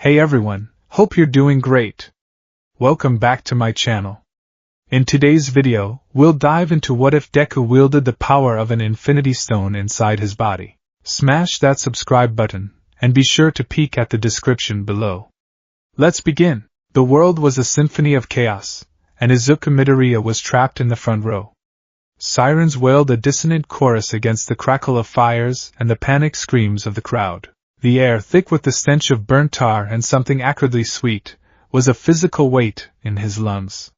Hey everyone, hope you're doing great. Welcome back to my channel. In today's video, we'll dive into what if Deku wielded the power of an infinity stone inside his body. Smash that subscribe button, and be sure to peek at the description below. Let's begin. The world was a symphony of chaos, and Izuku Midoriya was trapped in the front row. Sirens wailed a dissonant chorus against the crackle of fires and the panicked screams of the crowd. The air, thick with the stench of burnt tar and something acridly sweet, was a physical weight in his lungs.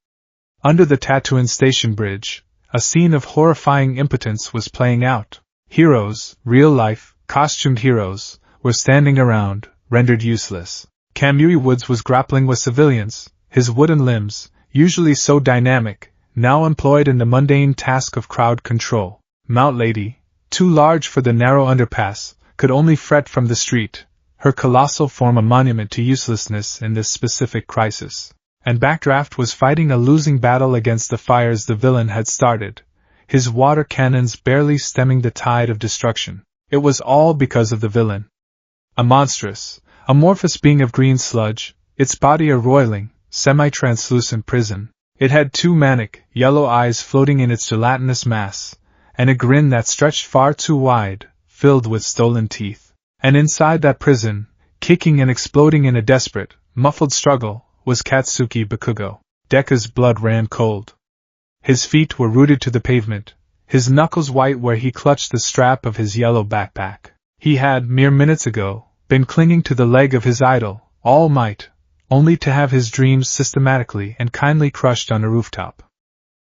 Under the Tatooine station bridge, a scene of horrifying impotence was playing out. Heroes, real-life, costumed heroes, were standing around, rendered useless. Kamui Woods was grappling with civilians, his wooden limbs, usually so dynamic, now employed in the mundane task of crowd control. Mount Lady, too large for the narrow underpass, could only fret from the street, her colossal form a monument to uselessness in this specific crisis. And Backdraft was fighting a losing battle against the fires the villain had started, his water cannons barely stemming the tide of destruction. It was all because of the villain. A monstrous, amorphous being of green sludge, its body a roiling, semi-translucent prison. It had two manic, yellow eyes floating in its gelatinous mass, and a grin that stretched far too wide, filled with stolen teeth. And inside that prison, kicking and exploding in a desperate, muffled struggle, was Katsuki Bakugo. Deku's blood ran cold. His feet were rooted to the pavement, his knuckles white where he clutched the strap of his yellow backpack. He had, mere minutes ago, been clinging to the leg of his idol, All Might, only to have his dreams systematically and kindly crushed on a rooftop.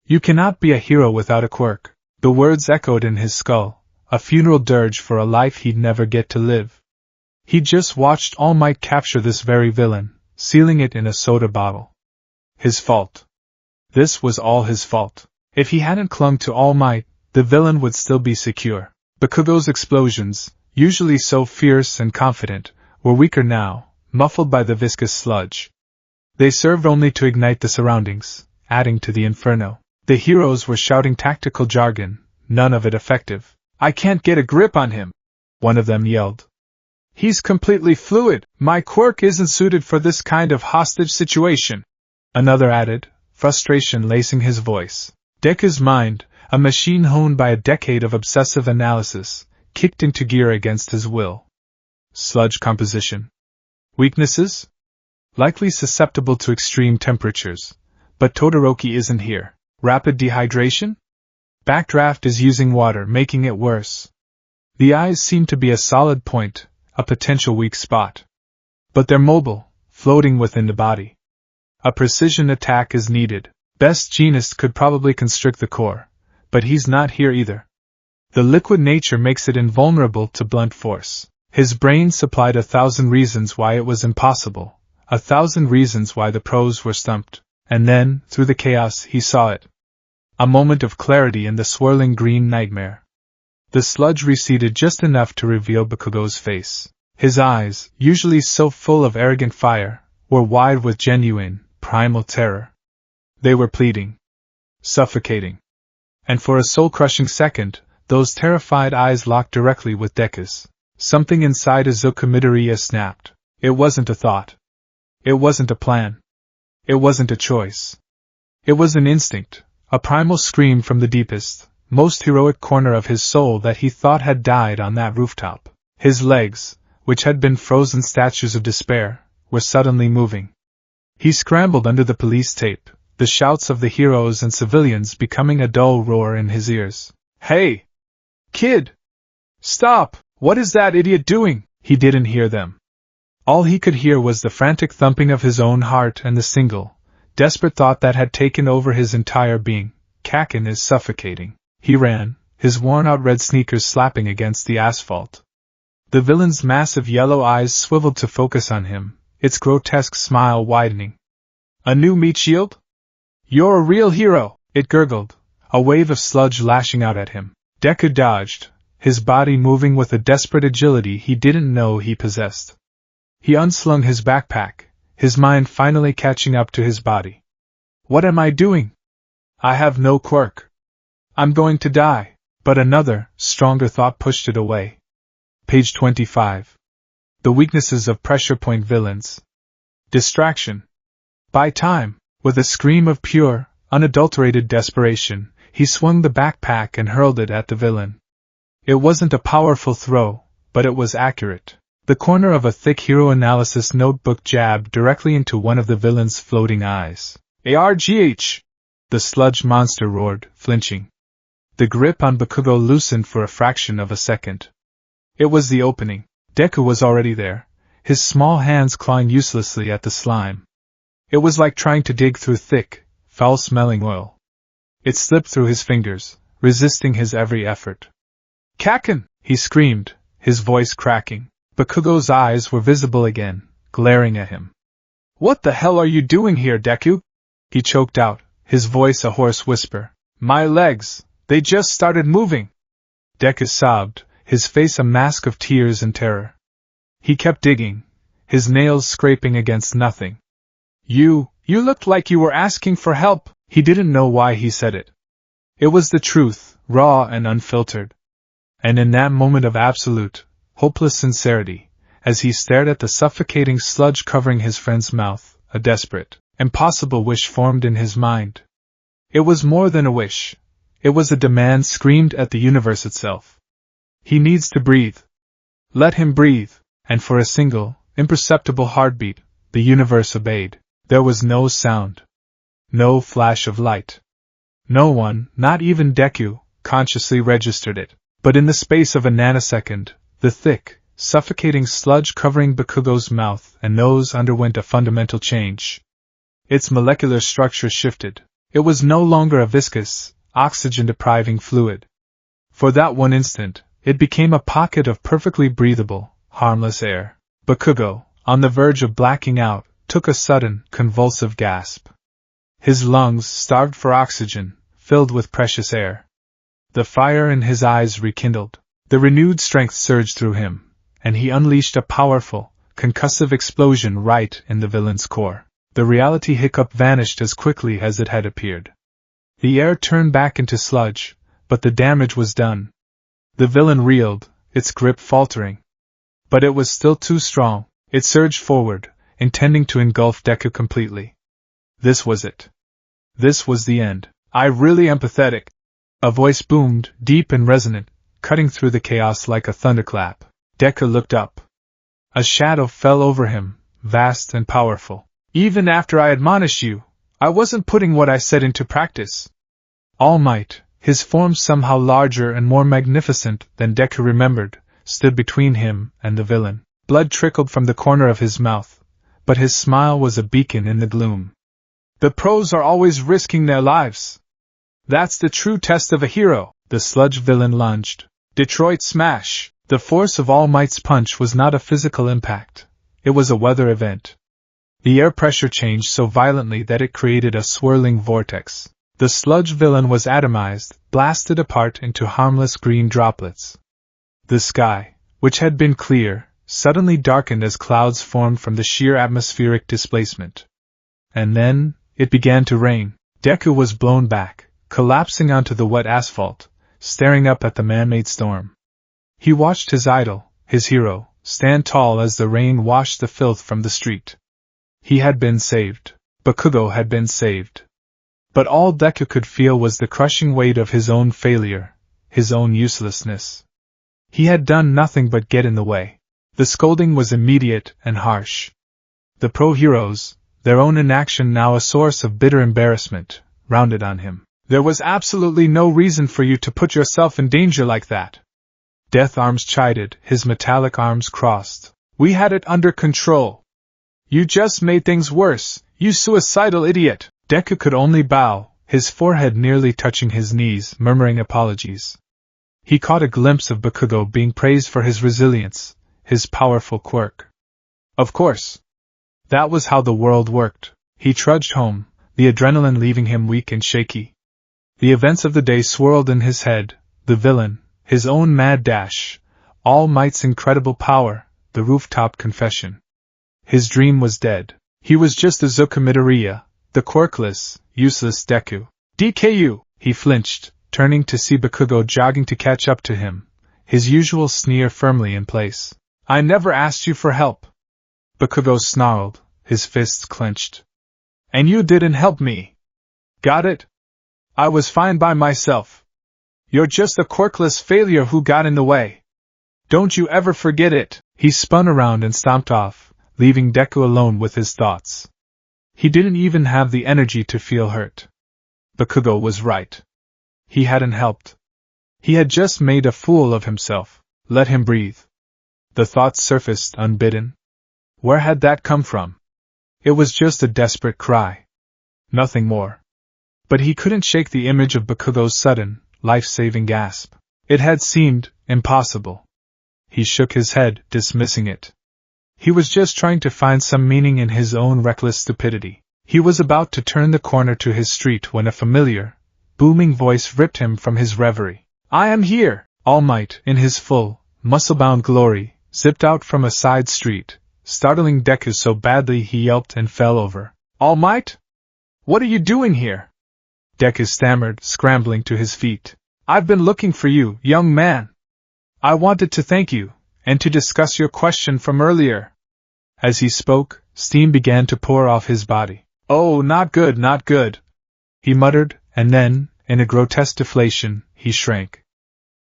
You cannot be a hero without a quirk. The words echoed in his skull, a funeral dirge for a life he'd never get to live. He'd just watched All Might capture this very villain, sealing it in a soda bottle. His fault. This was all his fault. If he hadn't clung to All Might, the villain would still be secure. Bakugo's explosions, usually so fierce and confident, were weaker now, muffled by the viscous sludge. They served only to ignite the surroundings, adding to the inferno. The heroes were shouting tactical jargon, none of it effective. "I can't get a grip on him," one of them yelled. "He's completely fluid. My quirk isn't suited for this kind of hostage situation," another added, frustration lacing his voice. Deku's mind, a machine honed by a decade of obsessive analysis, kicked into gear against his will. Sludge composition. Weaknesses? Likely susceptible to extreme temperatures. But Todoroki isn't here. Rapid dehydration? Backdraft is using water, making it worse. The eyes seem to be a solid point, a potential weak spot. But they're mobile, floating within the body. A precision attack is needed. Best Genist could probably constrict the core, but he's not here either. The liquid nature makes it invulnerable to blunt force. His brain supplied 1,000 reasons why it was impossible, 1,000 reasons why the pros were stumped, and then, through the chaos, he saw it. A moment of clarity in the swirling green nightmare. The sludge receded just enough to reveal Bakugo's face. His eyes, usually so full of arrogant fire, were wide with genuine, primal terror. They were pleading. Suffocating. And for a soul-crushing second, those terrified eyes locked directly with Deku's. Something inside Izuku Midoriya snapped. It wasn't a thought. It wasn't a plan. It wasn't a choice. It was an instinct. A primal scream from the deepest, most heroic corner of his soul that he thought had died on that rooftop. His legs, which had been frozen statues of despair, were suddenly moving. He scrambled under the police tape, the shouts of the heroes and civilians becoming a dull roar in his ears. "Hey! Kid! Stop! What is that idiot doing?" He didn't hear them. All he could hear was the frantic thumping of his own heart and the single, desperate thought that had taken over his entire being. Kakin is suffocating. He ran, his worn-out red sneakers slapping against the asphalt. The villain's massive yellow eyes swiveled to focus on him, its grotesque smile widening. "A new meat shield? You're a real hero," it gurgled, a wave of sludge lashing out at him. Deku dodged, his body moving with a desperate agility he didn't know he possessed. He unslung his backpack, his mind finally catching up to his body. "What am I doing? I have no quirk. I'm going to die." But another, stronger thought pushed it away. Page 25. The weaknesses of pressure point villains. Distraction. Buy time. With a scream of pure, unadulterated desperation, he swung the backpack and hurled it at the villain. It wasn't a powerful throw, but it was accurate. The corner of a thick hero analysis notebook jabbed directly into one of the villain's floating eyes. ARGH! The sludge monster roared, flinching. The grip on Bakugo loosened for a fraction of a second. It was the opening. Deku was already there, his small hands clawing uselessly at the slime. It was like trying to dig through thick, foul-smelling oil. It slipped through his fingers, resisting his every effort. "Kaken!" he screamed, his voice cracking. Bakugo's eyes were visible again, glaring at him. "What the hell are you doing here, Deku?" he choked out, his voice a hoarse whisper. "My legs, they just started moving." Deku sobbed, his face a mask of tears and terror. He kept digging, his nails scraping against nothing. You looked like you were asking for help." He didn't know why he said it. It was the truth, raw and unfiltered. And in that moment of absolute, hopeless sincerity, as he stared at the suffocating sludge covering his friend's mouth, a desperate, impossible wish formed in his mind. It was more than a wish. It was a demand screamed at the universe itself. He needs to breathe. Let him breathe, and for a single, imperceptible heartbeat, the universe obeyed. There was no sound. No flash of light. No one, not even Deku, consciously registered it. But in the space of a nanosecond, the thick, suffocating sludge covering Bakugo's mouth and nose underwent a fundamental change. Its molecular structure shifted. It was no longer a viscous, oxygen-depriving fluid. For that one instant, it became a pocket of perfectly breathable, harmless air. Bakugo, on the verge of blacking out, took a sudden, convulsive gasp. His lungs, starved for oxygen, filled with precious air. The fire in his eyes rekindled. The renewed strength surged through him, and he unleashed a powerful, concussive explosion right in the villain's core. The reality hiccup vanished as quickly as it had appeared. The air turned back into sludge, but the damage was done. The villain reeled, its grip faltering. But it was still too strong. It surged forward, intending to engulf Deku completely. This was it. This was the end. "I really am pathetic," a voice boomed, deep and resonant, cutting through the chaos like a thunderclap. Deku looked up. A shadow fell over him, vast and powerful. "Even after I admonished you, I wasn't putting what I said into practice." All Might, his form somehow larger and more magnificent than Deku remembered, stood between him and the villain. Blood trickled from the corner of his mouth, but his smile was a beacon in the gloom. "The pros are always risking their lives. That's the true test of a hero." The sludge villain lunged. Detroit smash! The force of All Might's punch was not a physical impact. It was a weather event. The air pressure changed so violently that it created a swirling vortex. The sludge villain was atomized, blasted apart into harmless green droplets. The sky, which had been clear, suddenly darkened as clouds formed from the sheer atmospheric displacement. And then, it began to rain. Deku was blown back, collapsing onto the wet asphalt, staring up at the man-made storm. He watched his idol, his hero, stand tall as the rain washed the filth from the street. He had been saved. Bakugo had been saved. But all Deku could feel was the crushing weight of his own failure, his own uselessness. He had done nothing but get in the way. The scolding was immediate and harsh. The pro-heroes, their own inaction now a source of bitter embarrassment, rounded on him. "There was absolutely no reason for you to put yourself in danger like that." Death Arms chided, his metallic arms crossed. "We had it under control. You just made things worse, you suicidal idiot." Deku could only bow, his forehead nearly touching his knees, murmuring apologies. He caught a glimpse of Bakugo being praised for his resilience, his powerful quirk. Of course. That was how the world worked. He trudged home, the adrenaline leaving him weak and shaky. The events of the day swirled in his head, the villain, his own mad dash, All Might's incredible power, the rooftop confession. His dream was dead. He was just a Zuka Midoriya, the quirkless, useless Deku. "DKU!" He flinched, turning to see Bakugo jogging to catch up to him, his usual sneer firmly in place. I never asked you for help. Bakugo snarled, his fists clenched. And you didn't help me. Got it? I was fine by myself. You're just a quirkless failure who got in the way. Don't you ever forget it. He spun around and stomped off, leaving Deku alone with his thoughts. He didn't even have the energy to feel hurt. Bakugo was right. He hadn't helped. He had just made a fool of himself. Let him breathe. The thought surfaced unbidden. Where had that come from? It was just a desperate cry. Nothing more. But he couldn't shake the image of Bakugo's sudden, life-saving gasp. It had seemed impossible. He shook his head, dismissing it. He was just trying to find some meaning in his own reckless stupidity. He was about to turn the corner to his street when a familiar, booming voice ripped him from his reverie. I am here! All Might, in his full, muscle-bound glory, zipped out from a side street, startling Deku so badly he yelped and fell over. All Might? What are you doing here? Deku stammered, scrambling to his feet. I've been looking for you, young man. I wanted to thank you, and to discuss your question from earlier. As he spoke, steam began to pour off his body. Oh, not good, not good, he muttered, and then, in a grotesque deflation, he shrank.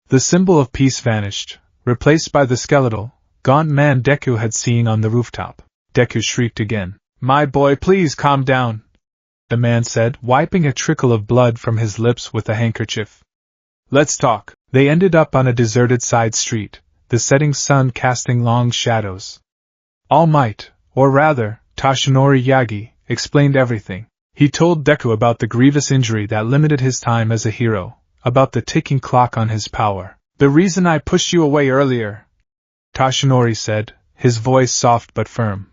The symbol of peace vanished, replaced by the skeletal, gaunt man Deku had seen on the rooftop. Deku shrieked again. My boy, please calm down, the man said, wiping a trickle of blood from his lips with a handkerchief. Let's talk. They ended up on a deserted side street, the setting sun casting long shadows. All Might, or rather, Toshinori Yagi, explained everything. He told Deku about the grievous injury that limited his time as a hero, about the ticking clock on his power. The reason I pushed you away earlier, Toshinori said, his voice soft but firm,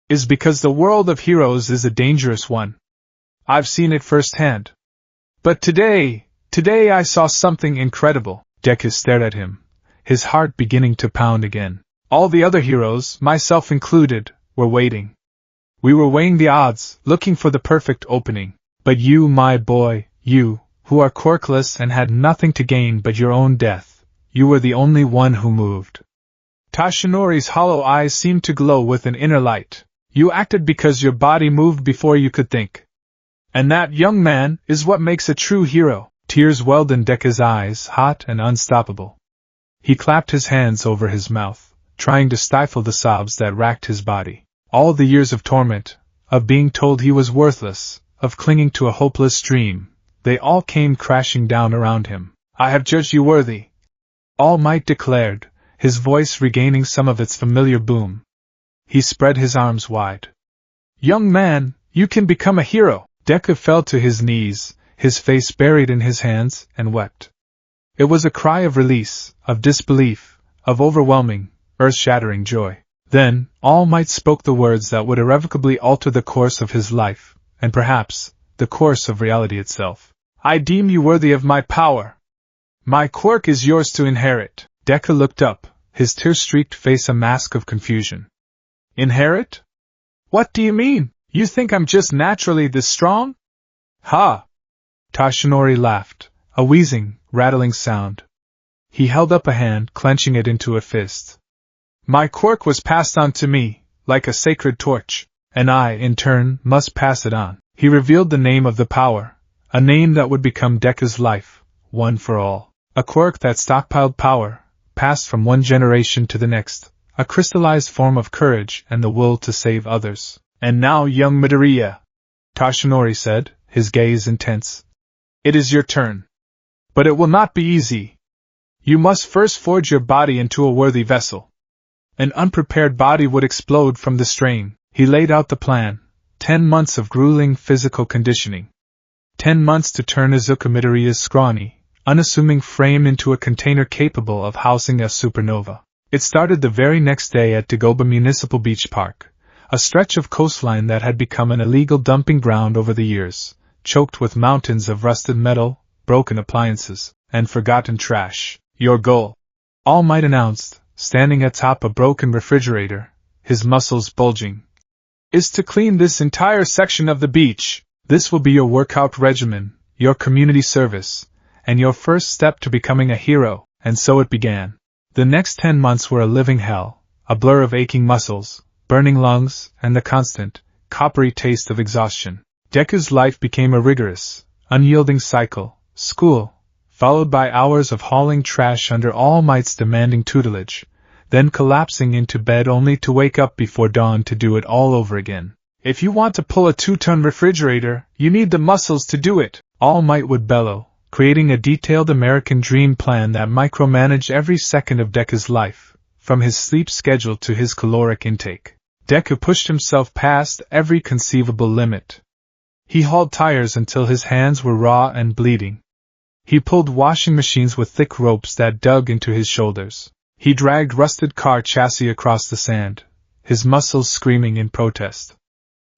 is because the world of heroes is a dangerous one. I've seen it firsthand. But today I saw something incredible. Deku stared at him, his heart beginning to pound again. All the other heroes, myself included, were waiting. We were weighing the odds, looking for the perfect opening. But you, my boy, you, who are quirkless and had nothing to gain but your own death, you were the only one who moved. Toshinori's hollow eyes seemed to glow with an inner light. You acted because your body moved before you could think. And that, young man, is what makes a true hero. Tears welled in Deku's eyes, hot and unstoppable. He clapped his hands over his mouth, trying to stifle the sobs that racked his body. All the years of torment, of being told he was worthless, of clinging to a hopeless dream, they all came crashing down around him. I have judged you worthy, All Might declared, his voice regaining some of its familiar boom. He spread his arms wide. Young man, you can become a hero. Deku fell to his knees, his face buried in his hands, and wept. It was a cry of release, of disbelief, of overwhelming, earth-shattering joy. Then, All Might spoke the words that would irrevocably alter the course of his life, and perhaps, the course of reality itself. I deem you worthy of my power. My quirk is yours to inherit. Deku looked up, his tear-streaked face a mask of confusion. Inherit? What do you mean? You think I'm just naturally this strong? Ha! Toshinori laughed, a wheezing, rattling sound. He held up a hand, clenching it into a fist. My quirk was passed on to me, like a sacred torch, and I, in turn, must pass it on. He revealed the name of the power, a name that would become Deku's life, one for all. A quirk that stockpiled power, passed from one generation to the next, a crystallized form of courage and the will to save others. And now, young Midoriya, Toshinori said, his gaze intense. It is your turn. But it will not be easy. You must first forge your body into a worthy vessel. An unprepared body would explode from the strain. He laid out the plan. 10 months of grueling physical conditioning. 10 months to turn Izuku Midoriya's scrawny, unassuming frame into a container capable of housing a supernova. It started the very next day at Dagoba Municipal Beach Park, a stretch of coastline that had become an illegal dumping ground over the years, choked with mountains of rusted metal, broken appliances, and forgotten trash. Your goal, All Might announced, standing atop a broken refrigerator, his muscles bulging, is to clean this entire section of the beach. This will be your workout regimen, your community service, and your first step to becoming a hero. And so it began. The next 10 months were a living hell, a blur of aching muscles, burning lungs, and the constant, coppery taste of exhaustion. Deku's life became a rigorous, unyielding cycle: school, followed by hours of hauling trash under All Might's demanding tutelage, then collapsing into bed only to wake up before dawn to do it all over again. "If you want to pull a 2-ton refrigerator, you need the muscles to do it," All Might would bellow, creating a detailed American dream plan that micromanaged every second of Deku's life, from his sleep schedule to his caloric intake. Deku pushed himself past every conceivable limit. He hauled tires until his hands were raw and bleeding. He pulled washing machines with thick ropes that dug into his shoulders. He dragged rusted car chassis across the sand, his muscles screaming in protest.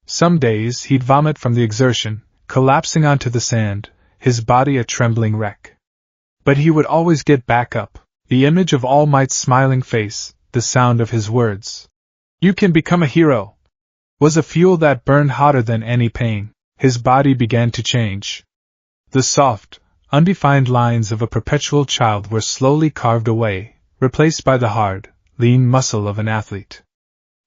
Some days he'd vomit from the exertion, collapsing onto the sand, his body a trembling wreck. But he would always get back up. The image of All Might's smiling face, the sound of his words, "You can become a hero," was a fuel that burned hotter than any pain. His body began to change. The soft, undefined lines of a perpetual child were slowly carved away, replaced by the hard, lean muscle of an athlete.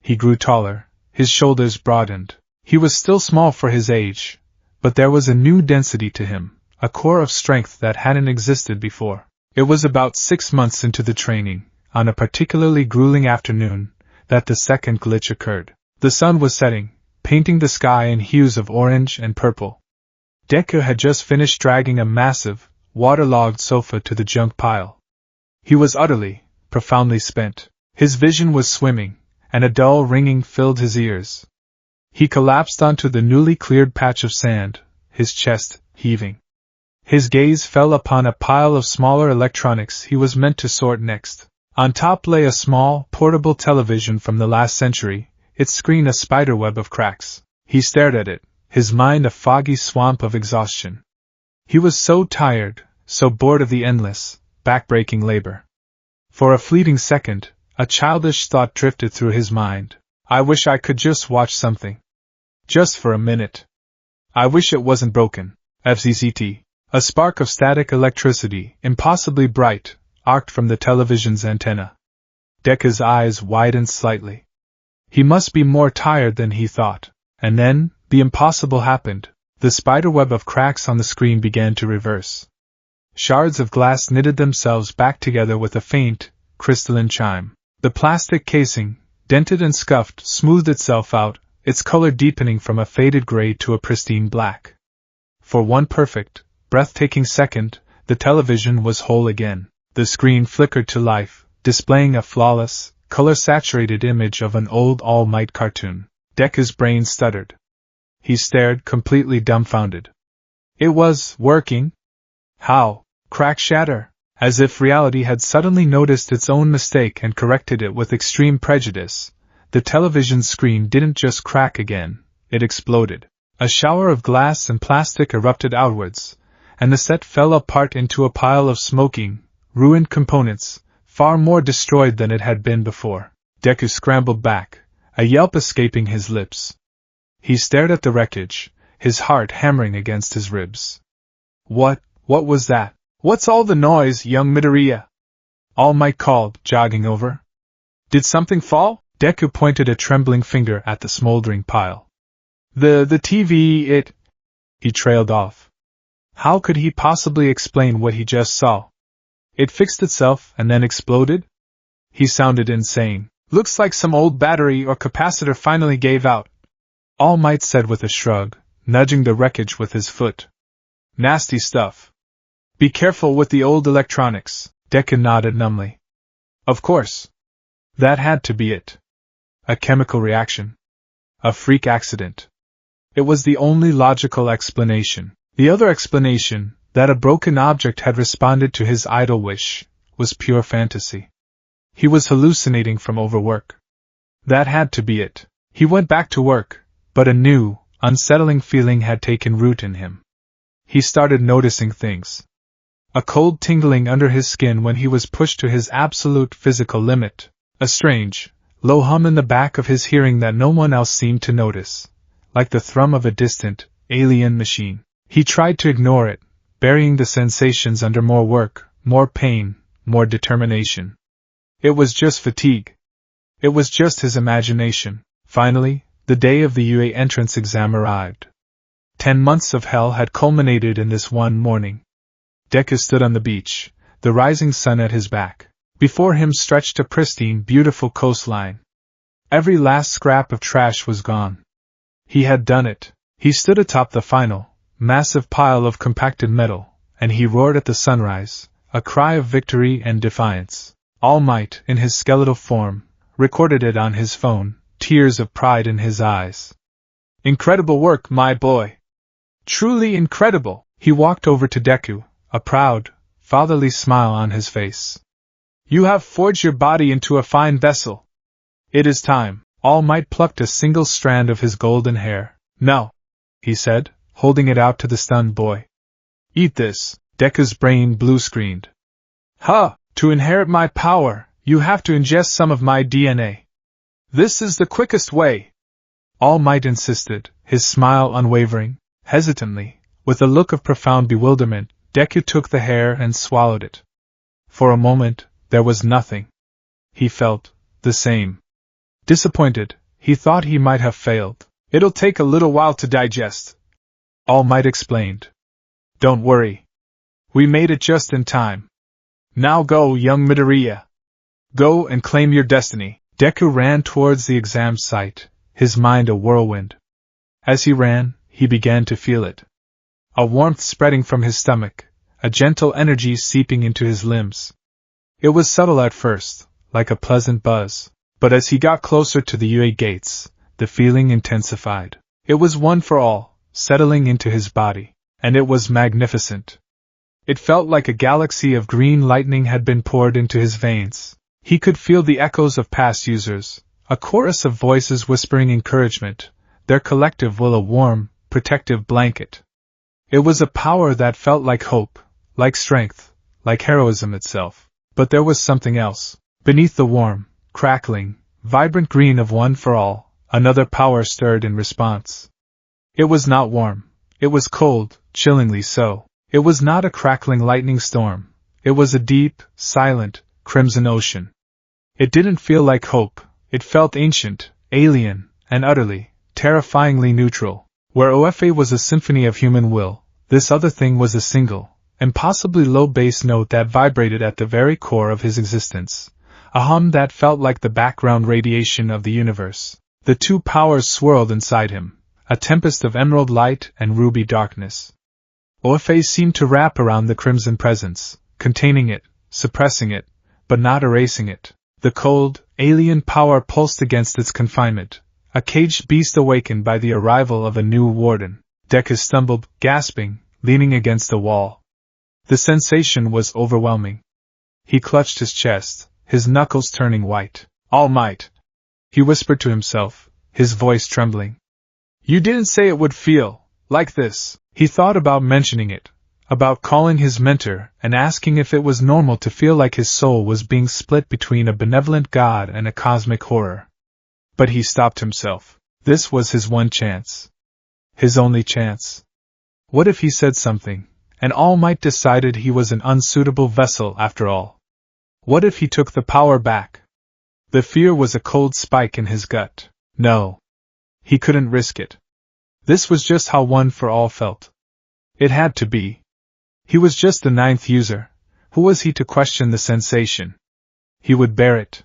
He grew taller, his shoulders broadened. He was still small for his age, but there was a new density to him, a core of strength that hadn't existed before. It was about 6 months into the training, on a particularly grueling afternoon, that the second glitch occurred. The sun was setting, painting the sky in hues of orange and purple. Deku had just finished dragging a massive, waterlogged sofa to the junk pile. He was utterly, profoundly spent. His vision was swimming, and a dull ringing filled his ears. He collapsed onto the newly cleared patch of sand, his chest heaving. His gaze fell upon a pile of smaller electronics he was meant to sort next. On top lay a small, portable television from the last century, its screen a spiderweb of cracks. He stared at it, his mind a foggy swamp of exhaustion. He was so tired, so bored of the endless, back-breaking labor. For a fleeting second, a childish thought drifted through his mind. "I wish I could just watch something. Just for a minute. I wish it wasn't broken." FZCT. A spark of static electricity, impossibly bright, arced from the television's antenna. Deku's eyes widened slightly. He must be more tired than he thought. And then, the impossible happened. The spiderweb of cracks on the screen began to reverse. Shards of glass knitted themselves back together with a faint, crystalline chime. The plastic casing, dented and scuffed, smoothed itself out, its color deepening from a faded gray to a pristine black. For one perfect, breathtaking second, the television was whole again. The screen flickered to life, displaying a flawless, color-saturated image of an old All Might cartoon. Deku's brain stuttered. He stared, completely dumbfounded. It was working? How? Crack shatter? As if reality had suddenly noticed its own mistake and corrected it with extreme prejudice, the television screen didn't just crack again, it exploded. A shower of glass and plastic erupted outwards, and the set fell apart into a pile of smoking, ruined components, far more destroyed than it had been before. Deku scrambled back, a yelp escaping his lips. He stared at the wreckage, his heart hammering against his ribs. What was that? "What's all the noise, young Midoriya?" All Might called, jogging over. "Did something fall?" Deku pointed a trembling finger at the smoldering pile. The TV, He trailed off. How could he possibly explain what he just saw? It fixed itself and then exploded? He sounded insane. "Looks like some old battery or capacitor finally gave out," All Might said with a shrug, nudging the wreckage with his foot. "Nasty stuff. Be careful with the old electronics." Deku nodded numbly. Of course. That had to be it. A chemical reaction. A freak accident. It was the only logical explanation. The other explanation, that a broken object had responded to his idle wish, was pure fantasy. He was hallucinating from overwork. That had to be it. He went back to work, but a new, unsettling feeling had taken root in him. He started noticing things. A cold tingling under his skin when he was pushed to his absolute physical limit. A strange, low hum in the back of his hearing that no one else seemed to notice, like the thrum of a distant, alien machine. He tried to ignore it, burying the sensations under more work, more pain, more determination. It was just fatigue. It was just his imagination. Finally, the day of the UA entrance exam arrived. 10 months of hell had culminated in this one morning. Deku stood on the beach, the rising sun at his back. Before him stretched a pristine, beautiful coastline. Every last scrap of trash was gone. He had done it. He stood atop the final, massive pile of compacted metal, and he roared at the sunrise, a cry of victory and defiance. All Might, in his skeletal form, recorded it on his phone, tears of pride in his eyes. Incredible work, my boy! Truly incredible! He walked over to Deku, a proud, fatherly smile on his face. You have forged your body into a fine vessel. It is time. All Might plucked a single strand of his golden hair. No, he said, holding it out to the stunned boy. Eat this. Deku's brain blue-screened. Huh! To inherit my power, you have to ingest some of my DNA. This is the quickest way. All Might insisted, his smile unwavering. Hesitantly, with a look of profound bewilderment, Deku took the hair and swallowed it. For a moment, there was nothing. He felt the same. Disappointed, he thought he might have failed. It'll take a little while to digest, All Might explained. Don't worry. We made it just in time. Now go, young Midoriya. Go and claim your destiny. Deku ran towards the exam site, his mind a whirlwind. As he ran, he began to feel it. A warmth spreading from his stomach, a gentle energy seeping into his limbs. It was subtle at first, like a pleasant buzz, but as he got closer to the UA gates, the feeling intensified. It was one for all, settling into his body, and it was magnificent. It felt like a galaxy of green lightning had been poured into his veins. He could feel the echoes of past users, a chorus of voices whispering encouragement, their collective will a warm, protective blanket. It was a power that felt like hope, like strength, like heroism itself. But there was something else. Beneath the warm, crackling, vibrant green of One for All, another power stirred in response. It was not warm. It was cold, chillingly so. It was not a crackling lightning storm. It was a deep, silent, crimson ocean. It didn't feel like hope. It felt ancient, alien, and utterly, terrifyingly neutral. Where OFA was a symphony of human will, this other thing was a single, impossibly low bass note that vibrated at the very core of his existence, a hum that felt like the background radiation of the universe. The two powers swirled inside him, a tempest of emerald light and ruby darkness. OFA seemed to wrap around the crimson presence, containing it, suppressing it, but not erasing it. The cold, alien power pulsed against its confinement, a caged beast awakened by the arrival of a new warden. Deku stumbled, gasping, leaning against the wall. The sensation was overwhelming. He clutched his chest, his knuckles turning white. All Might, he whispered to himself, his voice trembling. You didn't say it would feel like this. He thought about mentioning it, about calling his mentor and asking if it was normal to feel like his soul was being split between a benevolent god and a cosmic horror. But he stopped himself. This was his one chance. His only chance. What if he said something, and All Might decided he was an unsuitable vessel after all? What if he took the power back? The fear was a cold spike in his gut. No. He couldn't risk it. This was just how One for All felt. It had to be. He was just the 9th user. Who was he to question the sensation? He would bear it.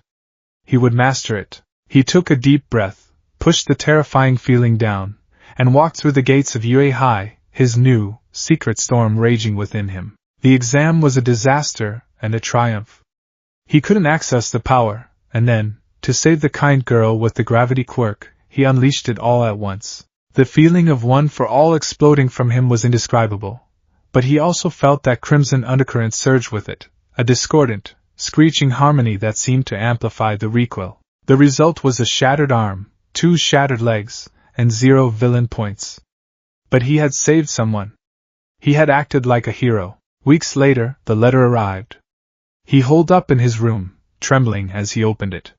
He would master it. He took a deep breath, pushed the terrifying feeling down, and walked through the gates of UA High, his new, secret storm raging within him. The exam was a disaster and a triumph. He couldn't access the power, and then, to save the kind girl with the gravity quirk, he unleashed it all at once. The feeling of One for All exploding from him was indescribable, but he also felt that crimson undercurrent surge with it, a discordant, screeching harmony that seemed to amplify the recoil. The result was a shattered arm, 2 shattered legs, and 0 villain points. But he had saved someone. He had acted like a hero. Weeks later, the letter arrived. He holed up in his room, trembling as he opened it.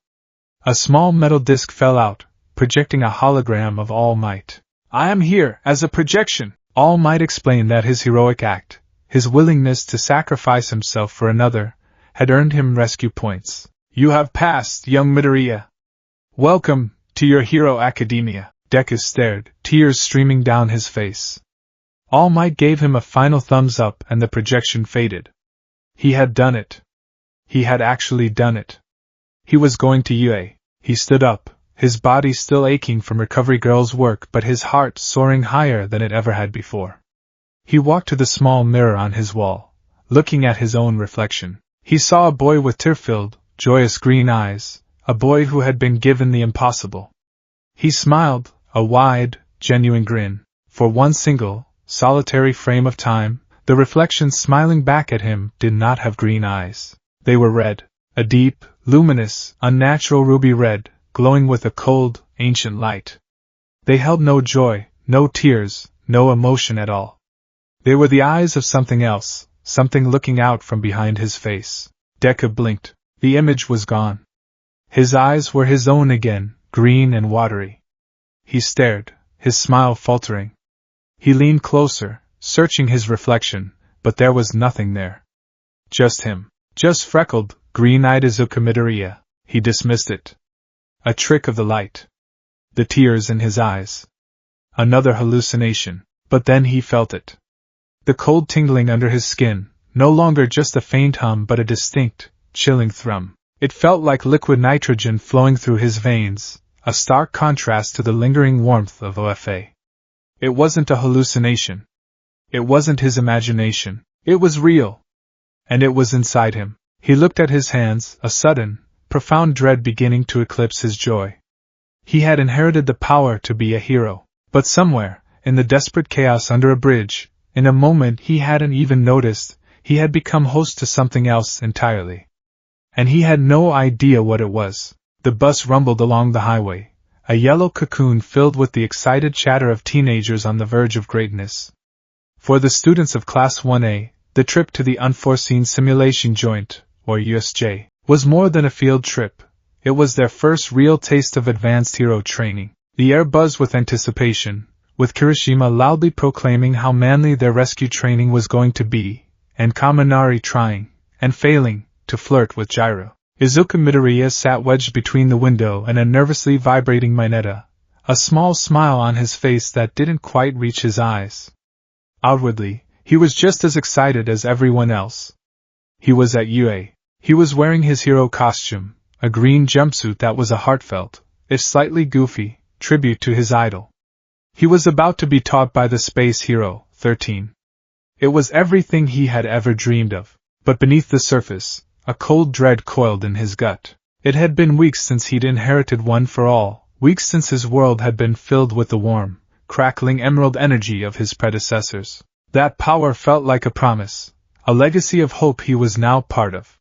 A small metal disc fell out, projecting a hologram of All Might. I am here as a projection. All Might explained that his heroic act, his willingness to sacrifice himself for another, had earned him rescue points. You have passed, young Midoriya. Welcome to your Hero Academia. Deku stared, tears streaming down his face. All Might gave him a final thumbs up and the projection faded. He had done it. He had actually done it. He was going to UA. He stood up, his body still aching from Recovery Girl's work but his heart soaring higher than it ever had before. He walked to the small mirror on his wall, looking at his own reflection. He saw a boy with tear-filled, joyous green eyes, a boy who had been given the impossible. He smiled, a wide, genuine grin. For one single, solitary frame of time, the reflection smiling back at him did not have green eyes. They were red, a deep, luminous, unnatural ruby red, glowing with a cold, ancient light. They held no joy, no tears, no emotion at all. They were the eyes of something else, something looking out from behind his face. Deku blinked. The image was gone. His eyes were his own again, green and watery. He stared, his smile faltering. He leaned closer, searching his reflection, but there was nothing there. Just him. Just freckled, green-eyed Izuku Midoriya. He dismissed it. A trick of the light. The tears in his eyes. Another hallucination. But then he felt it. The cold tingling under his skin, no longer just a faint hum but a distinct, chilling thrum. It felt like liquid nitrogen flowing through his veins, a stark contrast to the lingering warmth of OFA. It wasn't a hallucination. It wasn't his imagination. It was real. And it was inside him. He looked at his hands, a sudden, profound dread beginning to eclipse his joy. He had inherited the power to be a hero. But somewhere, in the desperate chaos under a bridge, in a moment he hadn't even noticed, he had become host to something else entirely. And he had no idea what it was. The bus rumbled along the highway, a yellow cocoon filled with the excited chatter of teenagers on the verge of greatness. For the students of Class 1A, the trip to the Unforeseen Simulation Joint, or USJ, was more than a field trip. It was their first real taste of advanced hero training. The air buzzed with anticipation, with Kirishima loudly proclaiming how manly their rescue training was going to be, and Kaminari trying, and failing, to flirt with Gyro. Izuku Midoriya sat wedged between the window and a nervously vibrating Mineta, a small smile on his face that didn't quite reach his eyes. Outwardly, he was just as excited as everyone else. He was at UA. He was wearing his hero costume, a green jumpsuit that was a heartfelt, if slightly goofy, tribute to his idol. He was about to be taught by the space hero, 13. It was everything he had ever dreamed of. But beneath the surface, a cold dread coiled in his gut. It had been weeks since he'd inherited One for All, weeks since his world had been filled with the warm, crackling emerald energy of his predecessors. That power felt like a promise, a legacy of hope he was now part of.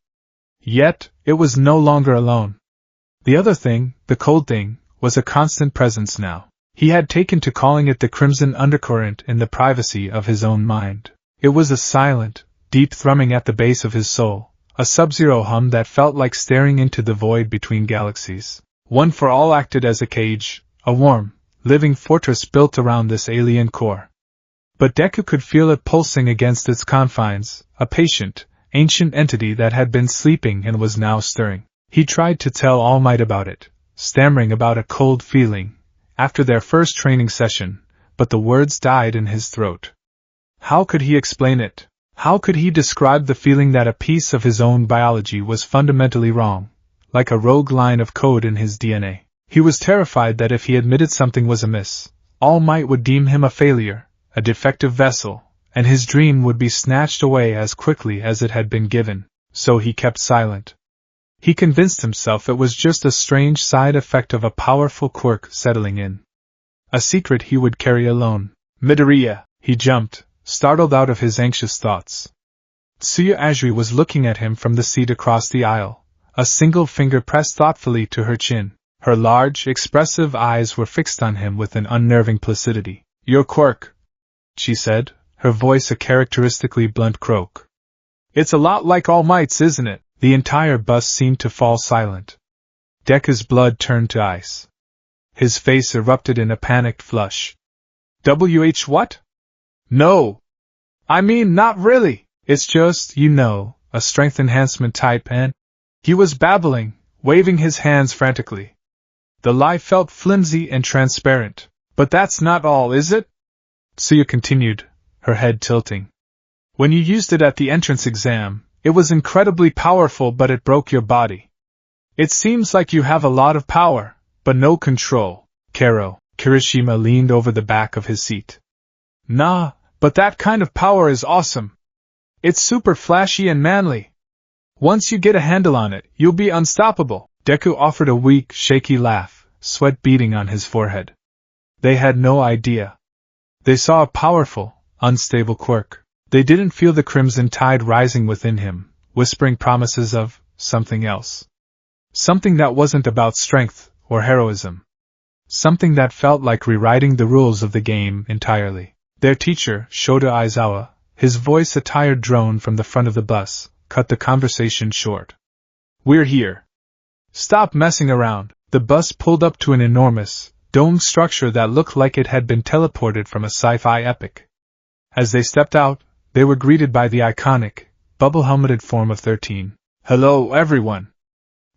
Yet, it was no longer alone. The other thing, the cold thing, was a constant presence now. He had taken to calling it the crimson undercurrent in the privacy of his own mind. It was a silent, deep thrumming at the base of his soul, a sub-zero hum that felt like staring into the void between galaxies. One for All acted as a cage, a warm, living fortress built around this alien core. But Deku could feel it pulsing against its confines, a patient, ancient entity that had been sleeping and was now stirring. He tried to tell All Might about it, stammering about a cold feeling, after their first training session, but the words died in his throat. How could he explain it? How could he describe the feeling that a piece of his own biology was fundamentally wrong, like a rogue line of code in his DNA? He was terrified that if he admitted something was amiss, All Might would deem him a failure, a defective vessel, and his dream would be snatched away as quickly as it had been given, so he kept silent. He convinced himself it was just a strange side effect of a powerful quirk settling in. A secret he would carry alone. Midoriya, he jumped, startled out of his anxious thoughts. Tsuyu Azuri was looking at him from the seat across the aisle, a single finger pressed thoughtfully to her chin. Her large, expressive eyes were fixed on him with an unnerving placidity. "Your quirk," she said, her voice a characteristically blunt croak. "It's a lot like All Might's, isn't it?" The entire bus seemed to fall silent. Deku's blood turned to ice. His face erupted in a panicked flush. What? No! I mean, not really! It's just, a strength enhancement type and... He was babbling, waving his hands frantically. The lie felt flimsy and transparent. But that's not all, is it? Suya continued, her head tilting. When you used it at the entrance exam, it was incredibly powerful, but it broke your body. It seems like you have a lot of power, but no control. Kirishima leaned over the back of his seat. Nah, but that kind of power is awesome. It's super flashy and manly. Once you get a handle on it, you'll be unstoppable. Deku offered a weak, shaky laugh, sweat beading on his forehead. They had no idea. They saw a powerful, unstable quirk. They didn't feel the crimson tide rising within him, whispering promises of something else. Something that wasn't about strength or heroism. Something that felt like rewriting the rules of the game entirely. Their teacher, Shota Aizawa, his voice a tired drone from the front of the bus, cut the conversation short. We're here. Stop messing around. The bus pulled up to an enormous, domed structure that looked like it had been teleported from a sci-fi epic. As they stepped out, they were greeted by the iconic, bubble-helmeted form of 13. Hello, everyone.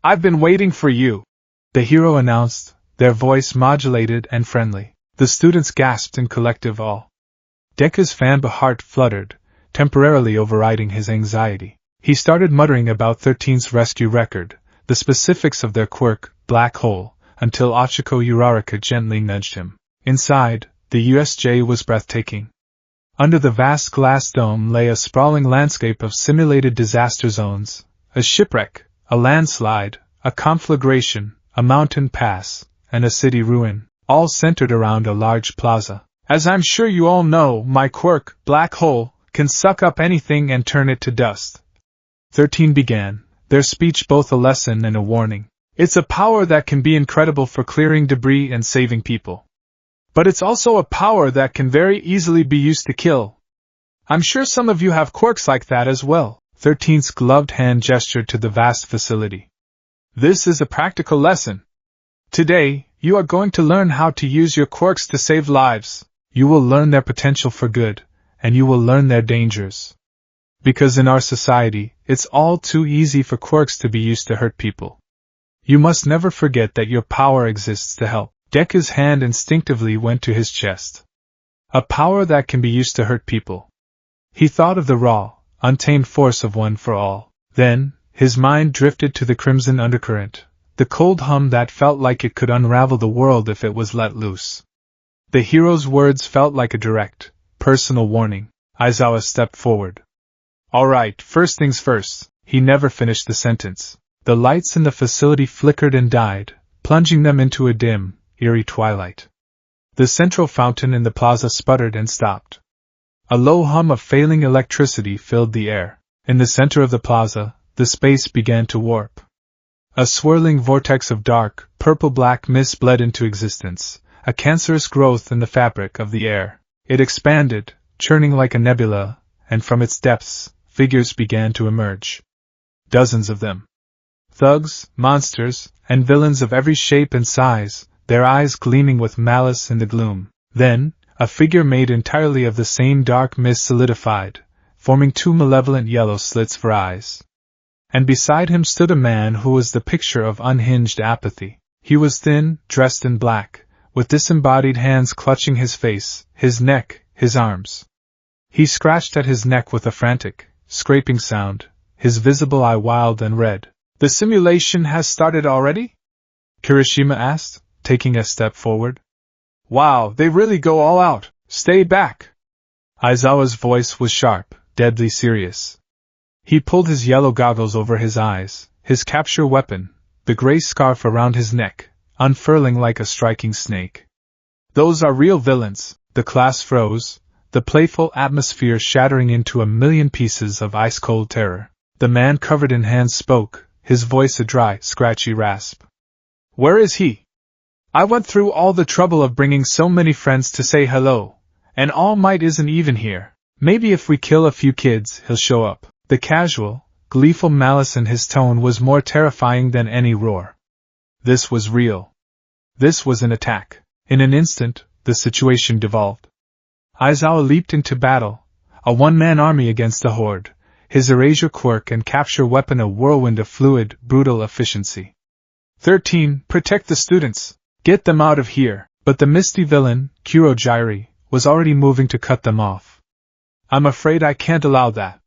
I've been waiting for you, the hero announced, their voice modulated and friendly. The students gasped in collective awe. Deku's fanba heart fluttered, temporarily overriding his anxiety. He started muttering about 13's rescue record, the specifics of their quirk, black hole, until Ochiko Uraraka gently nudged him. Inside, the USJ was breathtaking. Under the vast glass dome lay a sprawling landscape of simulated disaster zones, a shipwreck, a landslide, a conflagration, a mountain pass, and a city ruin, all centered around a large plaza. As I'm sure you all know, my quirk, black hole, can suck up anything and turn it to dust. 13 began, their speech both a lesson and a warning. It's a power that can be incredible for clearing debris and saving people. But it's also a power that can very easily be used to kill. I'm sure some of you have quirks like that as well. 13's gloved hand gestured to the vast facility. This is a practical lesson. Today, you are going to learn how to use your quirks to save lives. You will learn their potential for good, and you will learn their dangers. Because in our society, it's all too easy for quirks to be used to hurt people. You must never forget that your power exists to help. Deku's hand instinctively went to his chest. A power that can be used to hurt people. He thought of the raw, untamed force of One for All. Then, his mind drifted to the crimson undercurrent, the cold hum that felt like it could unravel the world if it was let loose. The hero's words felt like a direct, personal warning. Aizawa stepped forward. All right, first things first. He never finished the sentence. The lights in the facility flickered and died, plunging them into a dim, eerie twilight. The central fountain in the plaza sputtered and stopped. A low hum of failing electricity filled the air. In the center of the plaza, the space began to warp. A swirling vortex of dark, purple-black mist bled into existence, a cancerous growth in the fabric of the air. It expanded, churning like a nebula, and from its depths, figures began to emerge. Dozens of them. Thugs, monsters, and villains of every shape and size, their eyes gleaming with malice in the gloom. Then, a figure made entirely of the same dark mist solidified, forming two malevolent yellow slits for eyes. And beside him stood a man who was the picture of unhinged apathy. He was thin, dressed in black, with disembodied hands clutching his face, his neck, his arms. He scratched at his neck with a frantic, scraping sound, his visible eye wild and red. The simulation has started already? Kirishima asked, taking a step forward. Wow, they really go all out. Stay back. Aizawa's voice was sharp, deadly serious. He pulled his yellow goggles over his eyes, his capture weapon, the gray scarf around his neck, unfurling like a striking snake. Those are real villains. The class froze, the playful atmosphere shattering into a million pieces of ice-cold terror. The man covered in hands spoke, his voice a dry, scratchy rasp. Where is he? I went through all the trouble of bringing so many friends to say hello, and All Might isn't even here. Maybe if we kill a few kids, he'll show up. The casual, gleeful malice in his tone was more terrifying than any roar. This was real. This was an attack. In an instant, the situation devolved. Aizawa leaped into battle, a one-man army against a horde, his erasure quirk and capture weapon a whirlwind of fluid, brutal efficiency. 13. Protect the students. Get them out of here! But the misty villain, Kurogyri, was already moving to cut them off. I'm afraid I can't allow that.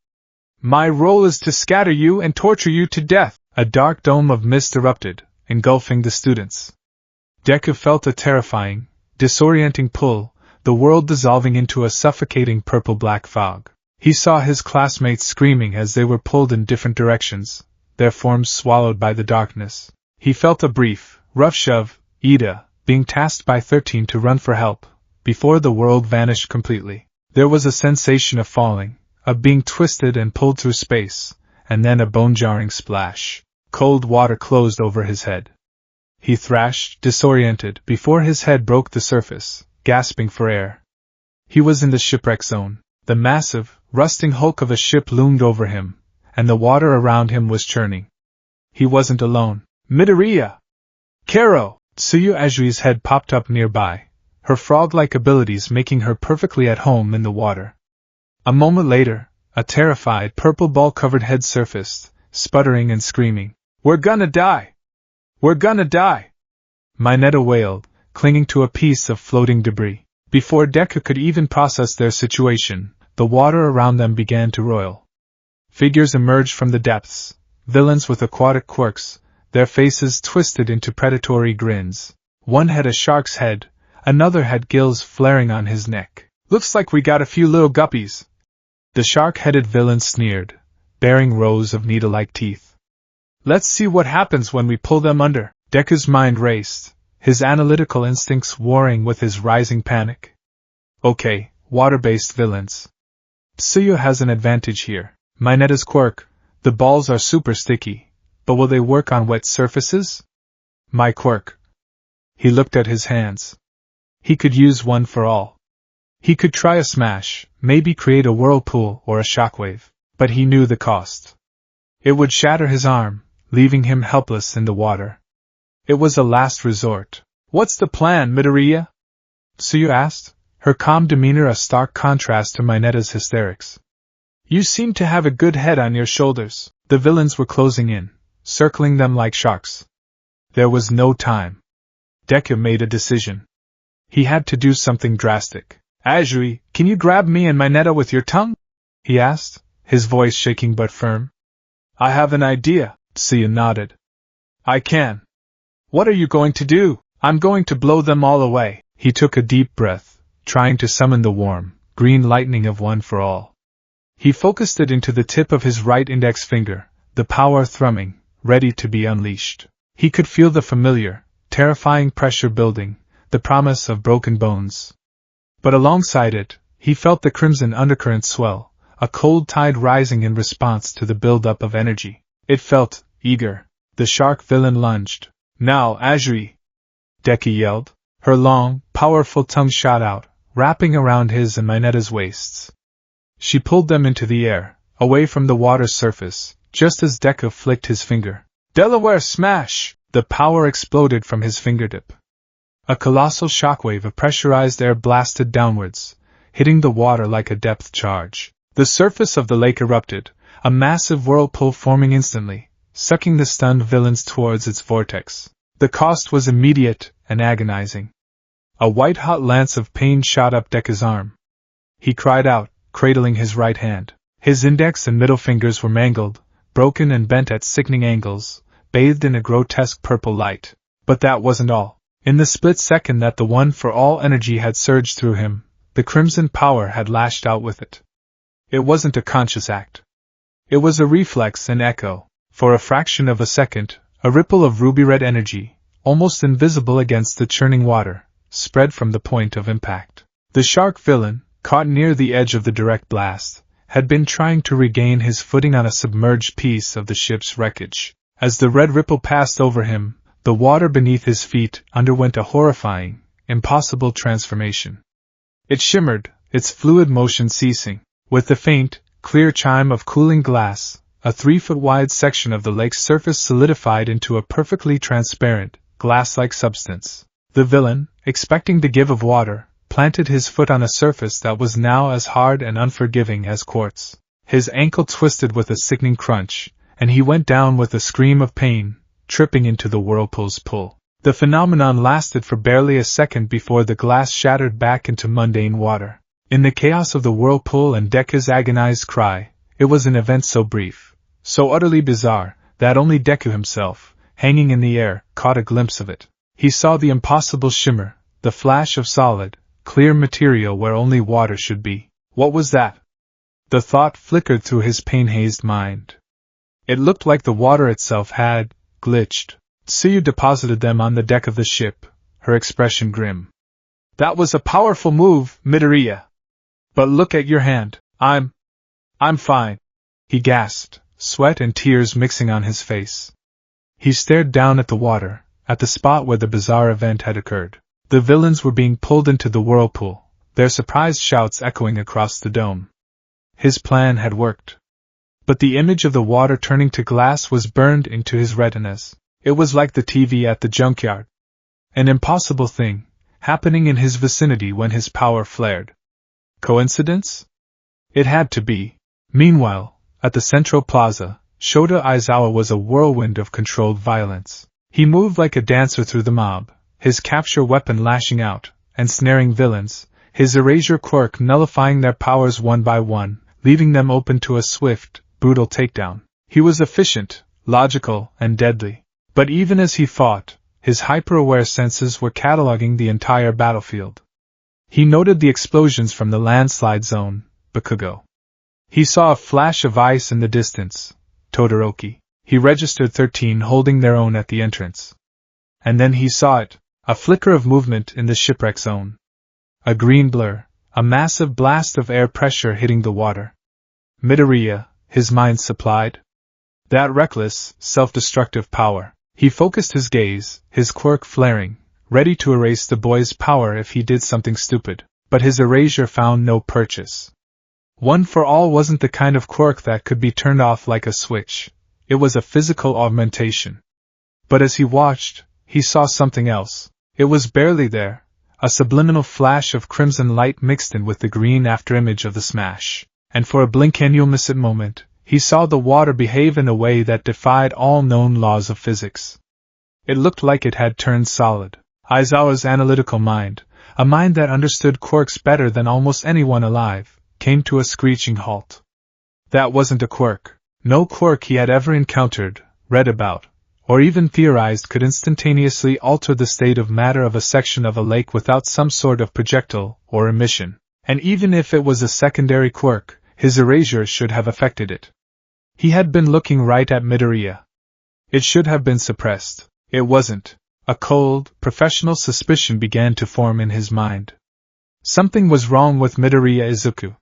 My role is to scatter you and torture you to death. A dark dome of mist erupted, engulfing the students. Deku felt a terrifying, disorienting pull, the world dissolving into a suffocating purple-black fog. He saw his classmates screaming as they were pulled in different directions, their forms swallowed by the darkness. He felt a brief, rough shove, Ida, being tasked by 13 to run for help, before the world vanished completely. There was a sensation of falling, of being twisted and pulled through space, and then a bone-jarring splash. Cold water closed over his head. He thrashed, disoriented, before his head broke the surface, gasping for air. He was in the shipwreck zone. The massive, rusting hulk of a ship loomed over him, and the water around him was churning. He wasn't alone. Midoriya! Kero! Tsuyu Ajui's head popped up nearby, her frog-like abilities making her perfectly at home in the water. A moment later, a terrified purple ball-covered head surfaced, sputtering and screaming. We're gonna die! We're gonna die! Mineta wailed, clinging to a piece of floating debris. Before Deku could even process their situation, the water around them began to roil. Figures emerged from the depths, villains with aquatic quirks, their faces twisted into predatory grins. One had a shark's head, another had gills flaring on his neck. Looks like we got a few little guppies. The shark-headed villain sneered, baring rows of needle-like teeth. Let's see what happens when we pull them under. Deku's mind raced, his analytical instincts warring with his rising panic. Okay, water-based villains. Tsuyu has an advantage here. Mineta's quirk, the balls are super sticky, but will they work on wet surfaces? My quirk. He looked at his hands. He could use one for all. He could try a smash, maybe create a whirlpool or a shockwave, but he knew the cost. It would shatter his arm, leaving him helpless in the water. It was a last resort. What's the plan, Midoriya? Tsuyu asked, her calm demeanor a stark contrast to Mineta's hysterics. You seem to have a good head on your shoulders. The villains were closing in, circling them like sharks. There was no time. Deku made a decision. He had to do something drastic. Ajui, can you grab me and Mineta with your tongue? He asked, his voice shaking but firm. I have an idea, Tsuyu nodded. I can. What are you going to do? I'm going to blow them all away. He took a deep breath, trying to summon the warm, green lightning of One for All. He focused it into the tip of his right index finger, the power thrumming, ready to be unleashed. He could feel the familiar, terrifying pressure building, the promise of broken bones. But alongside it, he felt the crimson undercurrent swell, a cold tide rising in response to the buildup of energy. It felt eager. The shark villain lunged. Now, Ajui! Deku yelled. Her long, powerful tongue shot out, wrapping around his and Mineta's waists. She pulled them into the air, away from the water's surface, just as Deku flicked his finger. Delaware smash! The power exploded from his fingertip. A colossal shockwave of pressurized air blasted downwards, hitting the water like a depth charge. The surface of the lake erupted, a massive whirlpool forming instantly, sucking the stunned villains towards its vortex. The cost was immediate and agonizing. A white-hot lance of pain shot up Deku's arm. He cried out, cradling his right hand. His index and middle fingers were mangled, broken and bent at sickening angles, bathed in a grotesque purple light. But that wasn't all. In the split second that the One for All energy had surged through him, the crimson power had lashed out with it. It wasn't a conscious act. It was a reflex and echo. For a fraction of a second, a ripple of ruby-red energy, almost invisible against the churning water, spread from the point of impact. The shark villain, caught near the edge of the direct blast, had been trying to regain his footing on a submerged piece of the ship's wreckage. As the red ripple passed over him, the water beneath his feet underwent a horrifying, impossible transformation. It shimmered, its fluid motion ceasing. With the faint, clear chime of cooling glass, a 3-foot-wide section of the lake's surface solidified into a perfectly transparent, glass-like substance. The villain, expecting the give of water, planted his foot on a surface that was now as hard and unforgiving as quartz. His ankle twisted with a sickening crunch, and he went down with a scream of pain, tripping into the whirlpool's pull. The phenomenon lasted for barely a second before the glass shattered back into mundane water. In the chaos of the whirlpool and Deku's agonized cry, it was an event so brief, so utterly bizarre, that only Deku himself, hanging in the air, caught a glimpse of it. He saw the impossible shimmer, the flash of solid, clear material where only water should be. What was that? The thought flickered through his pain-hazed mind. It looked like the water itself had glitched. Tsuyu deposited them on the deck of the ship, her expression grim. That was a powerful move, Midoriya. But look at your hand. I'm fine. He gasped, sweat and tears mixing on his face. He stared down at the water, at the spot where the bizarre event had occurred. The villains were being pulled into the whirlpool, their surprised shouts echoing across the dome. His plan had worked. But the image of the water turning to glass was burned into his retinas. It was like the TV at the junkyard. An impossible thing, happening in his vicinity when his power flared. Coincidence? It had to be. Meanwhile, at the Central Plaza, Shota Aizawa was a whirlwind of controlled violence. He moved like a dancer through the mob, his capture weapon lashing out, and snaring villains, his erasure quirk nullifying their powers one by one, leaving them open to a swift, brutal takedown. He was efficient, logical, and deadly. But even as he fought, his hyper-aware senses were cataloging the entire battlefield. He noted the explosions from the landslide zone, Bakugo. He saw a flash of ice in the distance, Todoroki. He registered 13 holding their own at the entrance. And then he saw it, a flicker of movement in the shipwreck zone. A green blur, a massive blast of air pressure hitting the water. Midoriya, his mind supplied. That reckless, self-destructive power. He focused his gaze, his quirk flaring, ready to erase the boy's power if he did something stupid, but his erasure found no purchase. One for all wasn't the kind of quirk that could be turned off like a switch. It was a physical augmentation. But as he watched, he saw something else. It was barely there, a subliminal flash of crimson light mixed in with the green afterimage of the smash. And for a blink-and-you'll-miss-it moment, he saw the water behave in a way that defied all known laws of physics. It looked like it had turned solid. Aizawa's analytical mind, a mind that understood quirks better than almost anyone alive, came to a screeching halt. That wasn't a quirk. No quirk he had ever encountered, read about, or even theorized could instantaneously alter the state of matter of a section of a lake without some sort of projectile or emission. And even if it was a secondary quirk, his erasure should have affected it. He had been looking right at Midoriya. It should have been suppressed. It wasn't. A cold, professional suspicion began to form in his mind. Something was wrong with Midoriya Izuku.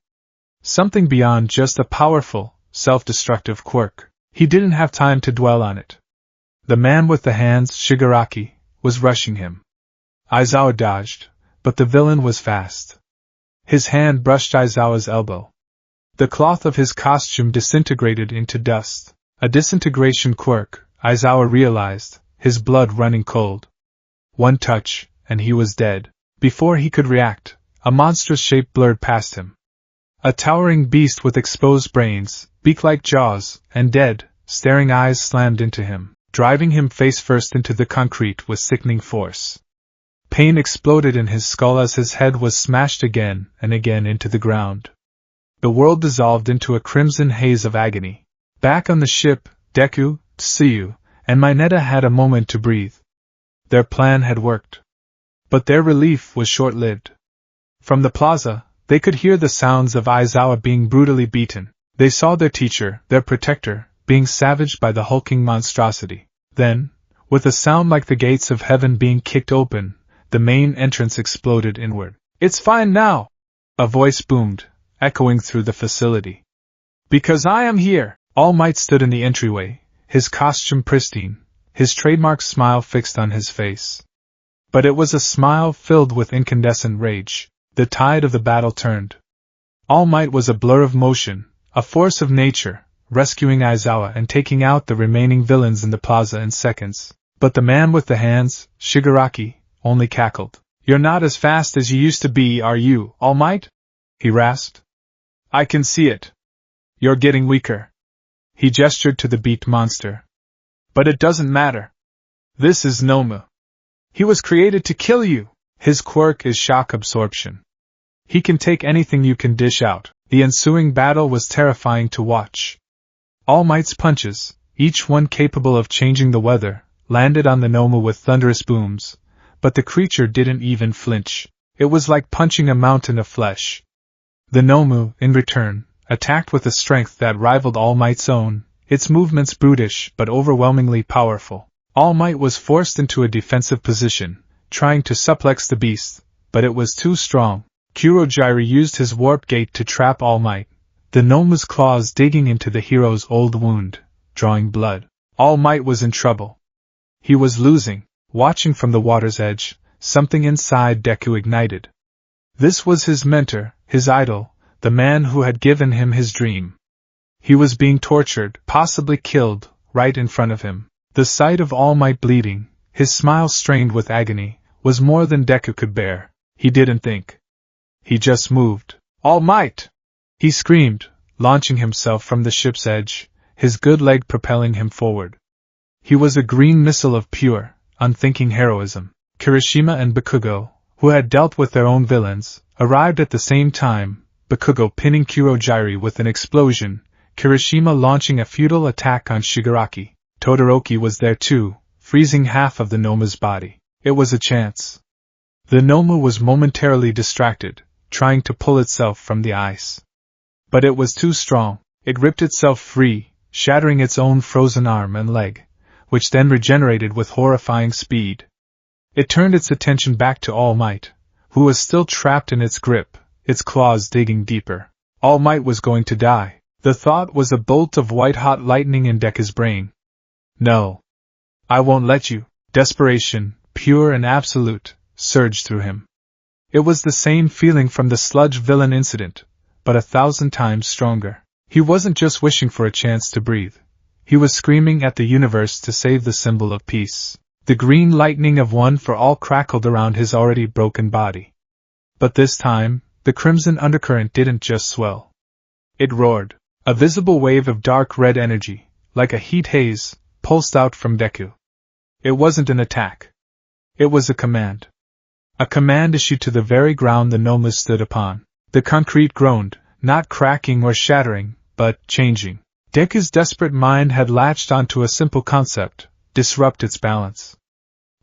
Something beyond just a powerful, self-destructive quirk. He didn't have time to dwell on it. The man with the hands, Shigaraki, was rushing him. Aizawa dodged, but the villain was fast. His hand brushed Aizawa's elbow. The cloth of his costume disintegrated into dust. A disintegration quirk, Aizawa realized, his blood running cold. One touch, and he was dead. Before he could react, a monstrous shape blurred past him. A towering beast with exposed brains, beak-like jaws, and dead, staring eyes slammed into him, driving him face-first into the concrete with sickening force. Pain exploded in his skull as his head was smashed again and again into the ground. The world dissolved into a crimson haze of agony. Back on the ship, Deku, Tsuyu, and Mineta had a moment to breathe. Their plan had worked. But their relief was short-lived. From the plaza, they could hear the sounds of Aizawa being brutally beaten. They saw their teacher, their protector, being savaged by the hulking monstrosity. Then, with a sound like the gates of heaven being kicked open, the main entrance exploded inward. "It's fine now!" a voice boomed, echoing through the facility. "Because I am here!" All Might stood in the entryway, his costume pristine, his trademark smile fixed on his face. But it was a smile filled with incandescent rage. The tide of the battle turned. All Might was a blur of motion, a force of nature, rescuing Aizawa and taking out the remaining villains in the plaza in seconds. But the man with the hands, Shigaraki, only cackled. "You're not as fast as you used to be, are you, All Might?" he rasped. "I can see it. You're getting weaker." He gestured to the beaked monster. "But it doesn't matter. This is Nomu. He was created to kill you. His quirk is shock absorption. He can take anything you can dish out. The ensuing battle was terrifying to watch. All Might's punches, each one capable of changing the weather, landed on the Nomu with thunderous booms, but the creature didn't even flinch. It was like punching a mountain of flesh. The Nomu, in return, attacked with a strength that rivaled All Might's own, its movements brutish but overwhelmingly powerful. All Might was forced into a defensive position, trying to suplex the beast, but it was too strong. Kurogiri used his warp gate to trap All Might, the Nomu's claws digging into the hero's old wound, drawing blood. All Might was in trouble. He was losing. Watching from the water's edge, something inside Deku ignited. This was his mentor, his idol, the man who had given him his dream. He was being tortured, possibly killed, right in front of him. The sight of All Might bleeding, his smile strained with agony, was more than Deku could bear. He didn't think. He just moved. All Might! He screamed, launching himself from the ship's edge, his good leg propelling him forward. He was a green missile of pure, unthinking heroism. Kirishima and Bakugo, who had dealt with their own villains, arrived at the same time, Bakugo pinning Kurogiri with an explosion, Kirishima launching a futile attack on Shigaraki. Todoroki was there too, freezing half of the Nomu's body. It was a chance. The Nomu was momentarily distracted, trying to pull itself from the ice. But it was too strong. It ripped itself free, shattering its own frozen arm and leg, which then regenerated with horrifying speed. It turned its attention back to All Might, who was still trapped in its grip, its claws digging deeper. All Might was going to die. The thought was a bolt of white-hot lightning in Deku's brain. No. I won't let you. Desperation, pure and absolute, surged through him. It was the same feeling from the sludge villain incident, but 1,000 times stronger. He wasn't just wishing for a chance to breathe. He was screaming at the universe to save the symbol of peace. The green lightning of One for All crackled around his already broken body. But this time, the crimson undercurrent didn't just swell. It roared. A visible wave of dark red energy, like a heat haze, pulsed out from Deku. It wasn't an attack. It was a command. A command issued to the very ground the Nomu stood upon. The concrete groaned, not cracking or shattering, but changing. Deku's desperate mind had latched onto a simple concept: disrupt its balance.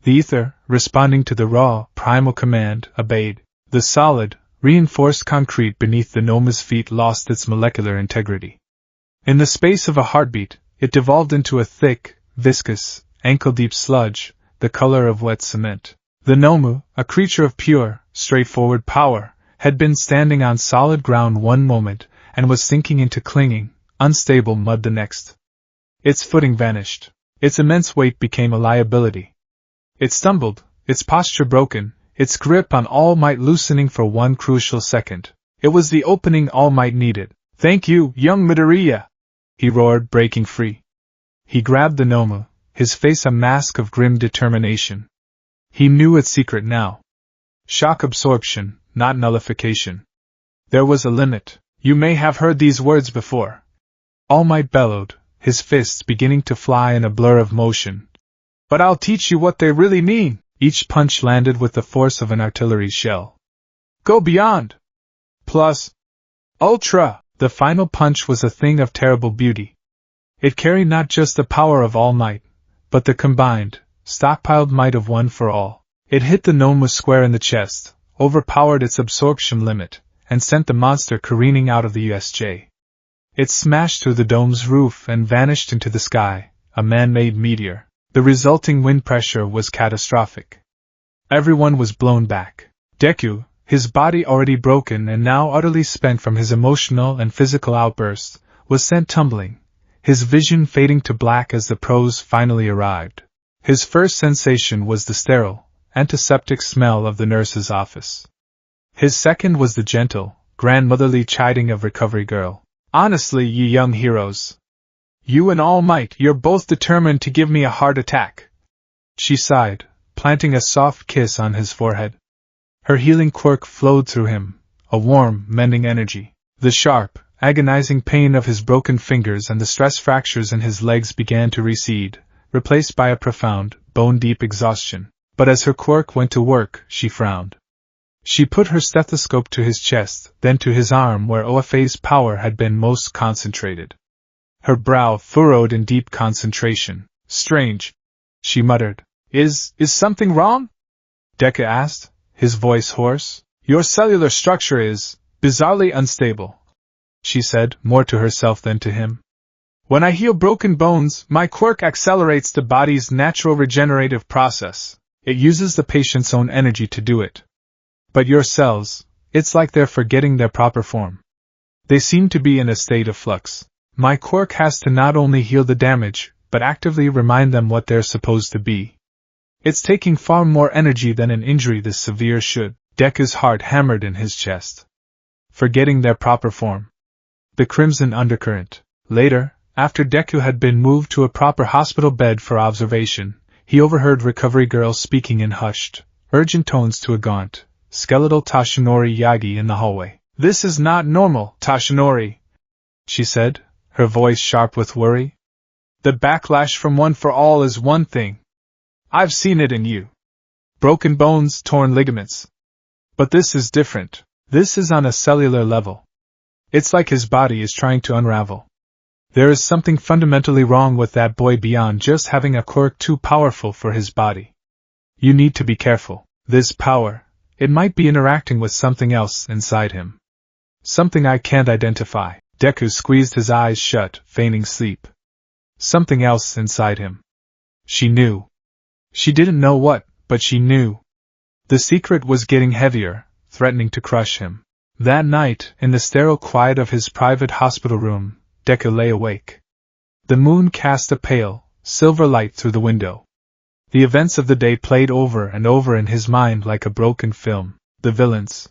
The ether, responding to the raw, primal command, obeyed. The solid, reinforced concrete beneath the Nomu's feet lost its molecular integrity. In the space of a heartbeat, it devolved into a thick, viscous, ankle-deep sludge, the color of wet cement. The Nomu, a creature of pure, straightforward power, had been standing on solid ground one moment and was sinking into clinging, unstable mud the next. Its footing vanished. Its immense weight became a liability. It stumbled, its posture broken, its grip on All Might loosening for one crucial second. It was the opening All Might needed. "Thank you, young Midoriya!" he roared, breaking free. He grabbed the Nomu, his face a mask of grim determination. He knew its secret now. Shock absorption, not nullification. There was a limit. You may have heard these words before. All Might bellowed, his fists beginning to fly in a blur of motion. But I'll teach you what they really mean. Each punch landed with the force of an artillery shell. Go beyond! Plus Ultra! The final punch was a thing of terrible beauty. It carried not just the power of All Might, but the combined, stockpiled might of One for All. It hit the Nomu square in the chest, overpowered its absorption limit, and sent the monster careening out of the USJ. It smashed through the dome's roof and vanished into the sky, a man-made meteor. The resulting wind pressure was catastrophic. Everyone was blown back. Deku, his body already broken and now utterly spent from his emotional and physical outbursts, was sent tumbling, his vision fading to black as the pros finally arrived. His first sensation was the sterile, antiseptic smell of the nurse's office. His second was the gentle, grandmotherly chiding of Recovery Girl. Honestly, you young heroes. You and All Might, you're both determined to give me a heart attack. She sighed, planting a soft kiss on his forehead. Her healing quirk flowed through him, a warm, mending energy. The sharp, agonizing pain of his broken fingers and the stress fractures in his legs began to recede, replaced by a profound, bone-deep exhaustion. But as her quirk went to work, she frowned. She put her stethoscope to his chest, then to his arm where OFA's power had been most concentrated. Her brow furrowed in deep concentration. Strange, she muttered. Is something wrong? Deku asked, his voice hoarse. Your cellular structure is bizarrely unstable, she said, more to herself than to him. When I heal broken bones, my quirk accelerates the body's natural regenerative process. It uses the patient's own energy to do it. But your cells, it's like they're forgetting their proper form. They seem to be in a state of flux. My quirk has to not only heal the damage, but actively remind them what they're supposed to be. It's taking far more energy than an injury this severe should. Deku's heart hammered in his chest. Forgetting their proper form. The crimson undercurrent. Later, after Deku had been moved to a proper hospital bed for observation, he overheard Recovery Girl speaking in hushed, urgent tones to a gaunt, skeletal Tashinori Yagi in the hallway. This is not normal, Tashinori, she said, her voice sharp with worry. The backlash from One for All is one thing. I've seen it in you. Broken bones, torn ligaments. But this is different. This is on a cellular level. It's like his body is trying to unravel. There is something fundamentally wrong with that boy beyond just having a quirk too powerful for his body. You need to be careful. This power, it might be interacting with something else inside him. Something I can't identify. Deku squeezed his eyes shut, feigning sleep. Something else inside him. She knew. She didn't know what, but she knew. The secret was getting heavier, threatening to crush him. That night, in the sterile quiet of his private hospital room, Deku lay awake. The moon cast a pale, silver light through the window. The events of the day played over and over in his mind like a broken film. The villains.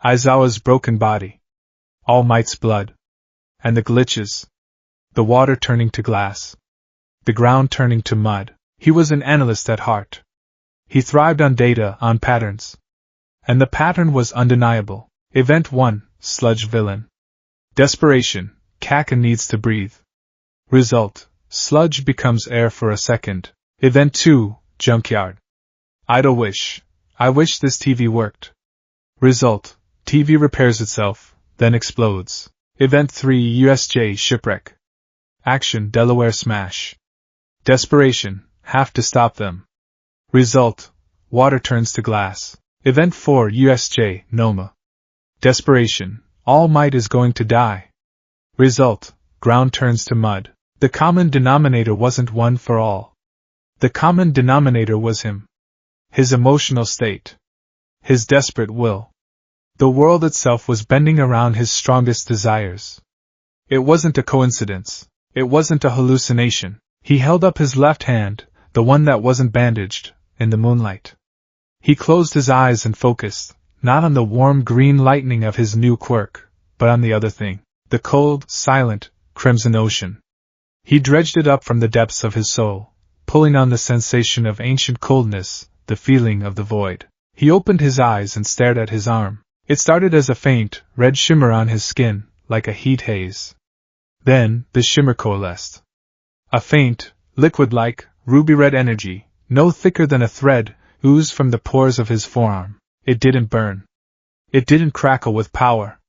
Aizawa's broken body. All Might's blood. And the glitches. The water turning to glass. The ground turning to mud. He was an analyst at heart. He thrived on data, on patterns. And the pattern was undeniable. Event 1, Sludge Villain. Desperation, Kaka needs to breathe. Result, Sludge becomes air for a second. Event 2, Junkyard. Idle wish. I wish this TV worked. Result, TV repairs itself, then explodes. Event 3, USJ Shipwreck. Action, Delaware Smash. Desperation, have to stop them. Result, water turns to glass. Event 4, USJ Noma. Desperation, All Might is going to die. Result, ground turns to mud. The common denominator wasn't One for All. The common denominator was him. His emotional state. His desperate will. The world itself was bending around his strongest desires. It wasn't a coincidence. It wasn't a hallucination. He held up his left hand, the one that wasn't bandaged, in the moonlight. He closed his eyes and focused, not on the warm green lightning of his new quirk, but on the other thing, the cold, silent, crimson ocean. He dredged it up from the depths of his soul, pulling on the sensation of ancient coldness, the feeling of the void. He opened his eyes and stared at his arm. It started as a faint, red shimmer on his skin, like a heat haze. Then, the shimmer coalesced. A faint, liquid-like, ruby-red energy, no thicker than a thread, oozed from the pores of his forearm. It didn't burn. It didn't crackle with power.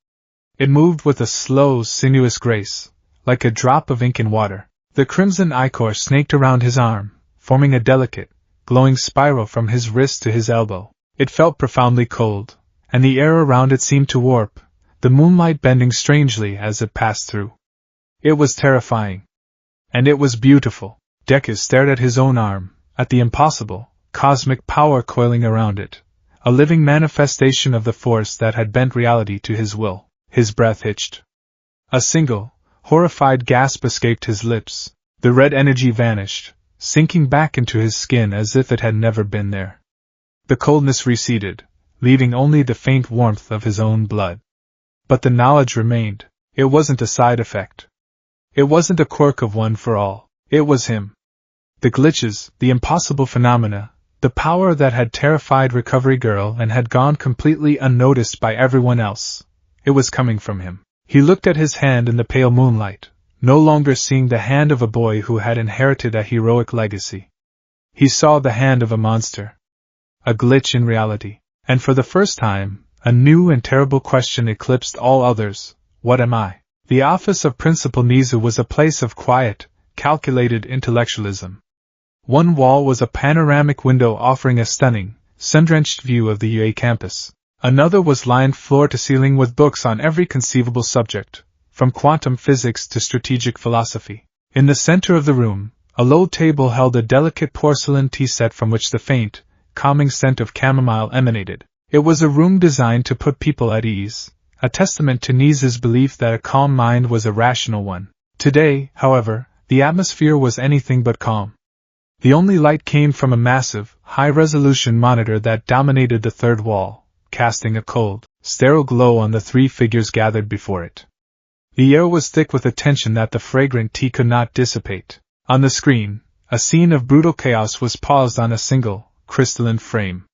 It moved with a slow, sinuous grace, like a drop of ink in water. The crimson ichor snaked around his arm, forming a delicate, glowing spiral from his wrist to his elbow. It felt profoundly cold, and the air around it seemed to warp, the moonlight bending strangely as it passed through. It was terrifying. And it was beautiful. Deku stared at his own arm, at the impossible, cosmic power coiling around it, a living manifestation of the force that had bent reality to his will. His breath hitched. A single, horrified gasp escaped his lips. The red energy vanished, sinking back into his skin as if it had never been there. The coldness receded, leaving only the faint warmth of his own blood. But the knowledge remained. It wasn't a side effect. It wasn't a quirk of One for All. It was him. The glitches, the impossible phenomena, the power that had terrified Recovery Girl and had gone completely unnoticed by everyone else. It was coming from him. He looked at his hand in the pale moonlight, no longer seeing the hand of a boy who had inherited a heroic legacy. He saw the hand of a monster. a glitch in reality. And for the first time, a new and terrible question eclipsed all others: what am I? The office of Principal Nizu was a place of quiet, calculated intellectualism. One wall was a panoramic window offering a stunning, sun-drenched view of the UA campus. Another was lined floor to ceiling with books on every conceivable subject, from quantum physics to strategic philosophy. In the center of the room, a low table held a delicate porcelain tea set from which the faint, calming scent of chamomile emanated. It was a room designed to put people at ease, a testament to Nizu's belief that a calm mind was a rational one. Today, however, the atmosphere was anything but calm. The only light came from a massive, high-resolution monitor that dominated the third wall, casting a cold, sterile glow on the three figures gathered before it. The air was thick with a tension that the fragrant tea could not dissipate. On the screen, a scene of brutal chaos was paused on a single, crystalline frame.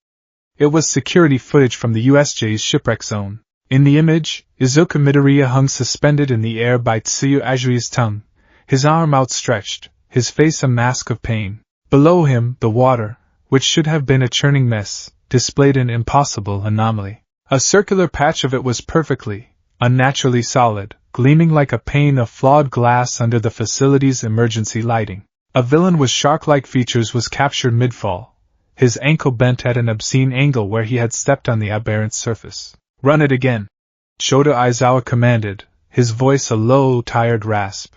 It was security footage from the USJ's shipwreck zone. In the image, Izuka Midoriya hung suspended in the air by Tsuyu Ajui's tongue, his arm outstretched, his face a mask of pain. Below him, the water, which should have been a churning mess, displayed an impossible anomaly. A circular patch of it was perfectly, unnaturally solid, gleaming like a pane of flawed glass under the facility's emergency lighting. A villain with shark-like features was captured mid-fall, his ankle bent at an obscene angle where he had stepped on the aberrant surface. "Run it again," Shota Aizawa commanded, his voice a low, tired rasp.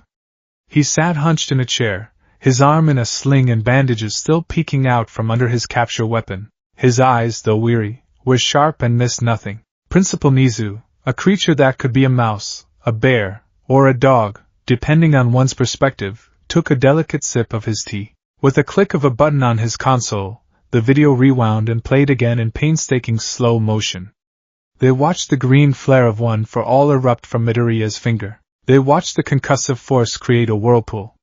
He sat hunched in a chair, his arm in a sling and bandages still peeking out from under his capture weapon. His eyes, though weary, were sharp and missed nothing. Principal Nizu, a creature that could be a mouse, a bear, or a dog, depending on one's perspective, took a delicate sip of his tea. With a click of a button on his console, the video rewound and played again in painstaking slow motion. They watched the green flare of One for All erupt from Midoriya's finger. They watched the concussive force create a whirlpool.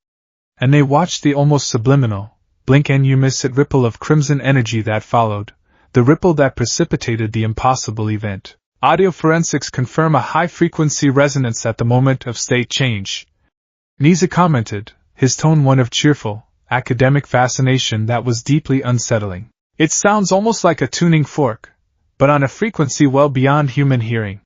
And they watched the almost subliminal, blink and you miss it ripple of crimson energy that followed, the ripple that precipitated the impossible event. Audio forensics confirm a high-frequency resonance at the moment of state change. Nizu commented, his tone one of cheerful, academic fascination that was deeply unsettling. It sounds almost like a tuning fork, but on a frequency well beyond human hearing.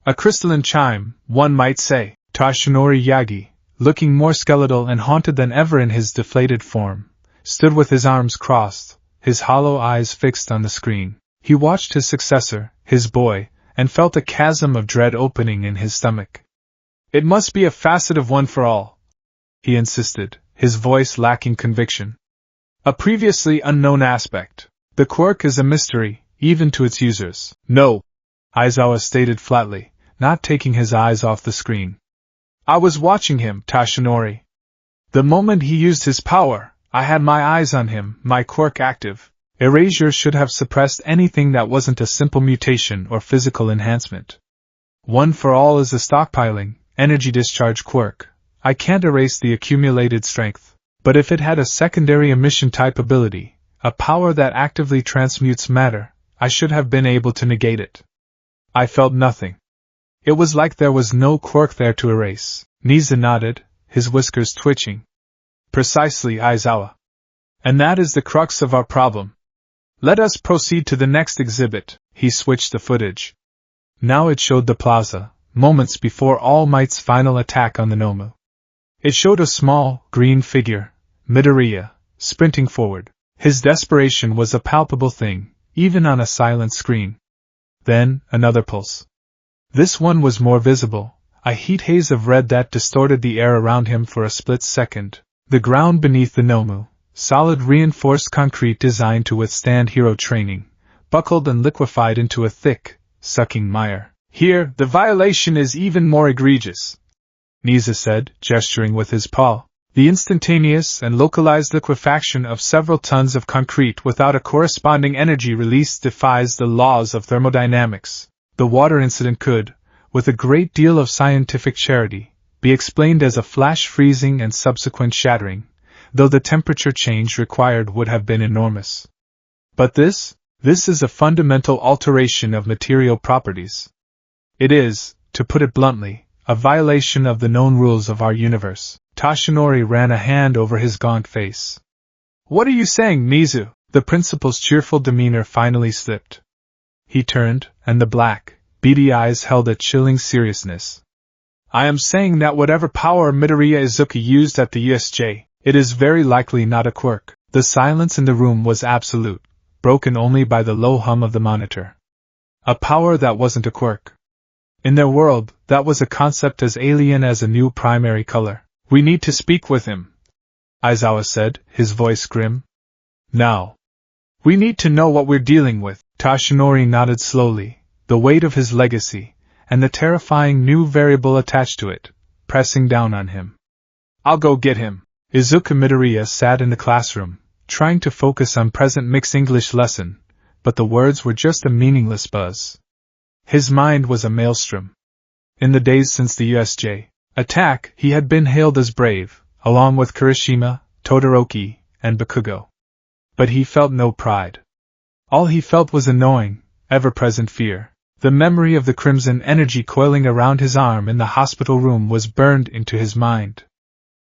A crystalline chime, one might say. Toshinori Yagi, looking more skeletal and haunted than ever in his deflated form, stood with his arms crossed, his hollow eyes fixed on the screen. He watched his successor, his boy, and felt a chasm of dread opening in his stomach. "It must be a facet of One for All," he insisted, his voice lacking conviction. "A previously unknown aspect. The quirk is a mystery, even to its users." "No," Aizawa stated flatly, not taking his eyes off the screen. "I was watching him, Toshinori. The moment he used his power, I had my eyes on him, my quirk active. Erasure should have suppressed anything that wasn't a simple mutation or physical enhancement. One for All is a stockpiling, energy discharge quirk. I can't erase the accumulated strength. But if it had a secondary emission-type ability, a power that actively transmutes matter, I should have been able to negate it. I felt nothing. It was like there was no quirk there to erase." Nizu nodded, his whiskers twitching. "Precisely, Aizawa. And that is the crux of our problem. Let us proceed to the next exhibit." He switched the footage. Now it showed the plaza, moments before All Might's final attack on the Nomu. It showed a small, green figure, Midoriya, sprinting forward. His desperation was a palpable thing, even on a silent screen. Then, another pulse. This one was more visible, a heat haze of red that distorted the air around him for a split second. The ground beneath the Nomu, solid reinforced concrete designed to withstand hero training, buckled and liquefied into a thick, sucking mire. "Here, the violation is even more egregious," Nizu said, gesturing with his paw. "The instantaneous and localized liquefaction of several tons of concrete without a corresponding energy release defies the laws of thermodynamics. The water incident could, with a great deal of scientific charity, be explained as a flash freezing and subsequent shattering, though the temperature change required would have been enormous. But this is a fundamental alteration of material properties. It is, to put it bluntly, a violation of the known rules of our universe." Toshinori ran a hand over his gaunt face. "What are you saying, Nizu?" The principal's cheerful demeanor finally slipped. He turned, and the black, beady eyes held a chilling seriousness. I am saying that whatever power Midoriya Izuku used at the USJ, it is very likely not a quirk. The silence in the room was absolute, broken only by the low hum of the monitor. A power that wasn't a quirk. In their world, that was a concept as alien as a new primary color. We need to speak with him, Aizawa said, his voice grim. Now. We need to know what we're dealing with. Toshinori nodded slowly, the weight of his legacy, and the terrifying new variable attached to it, pressing down on him. I'll go get him. Izuku Midoriya sat in the classroom, trying to focus on present mixed English lesson, but the words were just a meaningless buzz. His mind was a maelstrom. In the days since the USJ attack, he had been hailed as brave, along with Kirishima, Todoroki, and Bakugo. But he felt no pride. All he felt was annoying, ever-present fear. The memory of the crimson energy coiling around his arm in the hospital room was burned into his mind.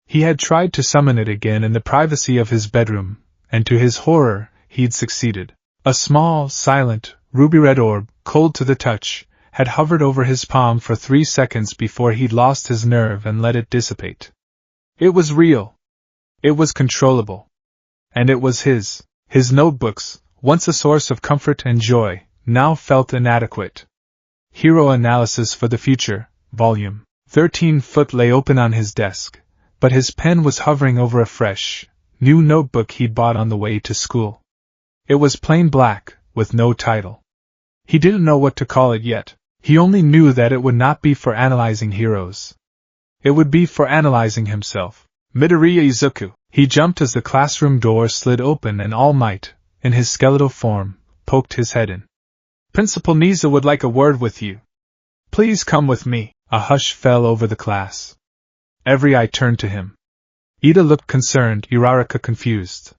He had tried to summon it again in the privacy of his bedroom, and to his horror, he'd succeeded. A small, silent, ruby-red orb, cold to the touch, had hovered over his palm for 3 seconds before he'd lost his nerve and let it dissipate. It was real. It was controllable. And it was his. His notebooks, once a source of comfort and joy, now felt inadequate. Hero Analysis for the Future, Volume 13 lay open on his desk, but his pen was hovering over a fresh, new notebook he'd bought on the way to school. It was plain black, with no title. He didn't know what to call it yet. He only knew that it would not be for analyzing heroes. It would be for analyzing himself. Midoriya Izuku. He jumped as the classroom door slid open and All Might, in his skeletal form, poked his head in. Principal Niza would like a word with you. Please come with me. A hush fell over the class. Every eye turned to him. Ida looked concerned, Uraraka confused.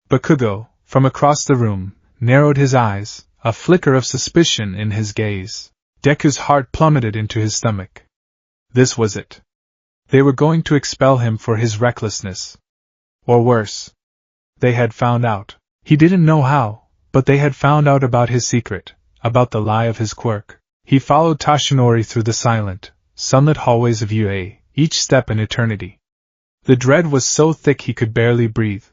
Bakugo, from across the room, narrowed his eyes, a flicker of suspicion in his gaze. Deku's heart plummeted into his stomach. This was it. They were going to expel him for his recklessness. Or worse. They had found out. He didn't know how, but they had found out about his secret, about the lie of his quirk. He followed Toshinori through the silent, sunlit hallways of UA, each step an eternity. The dread was so thick he could barely breathe.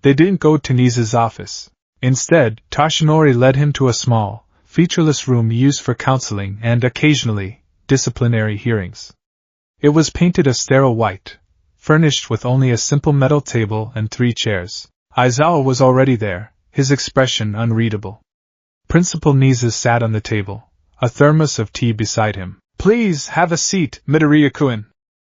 They didn't go to Niza's office. Instead, Toshinori led him to a small, featureless room used for counseling and, occasionally, disciplinary hearings. It was painted a sterile white, furnished with only a simple metal table and 3 chairs. Aizawa was already there, his expression unreadable. Principal Niza sat on the table, a thermos of tea beside him. Please have a seat, Midoriya-kun,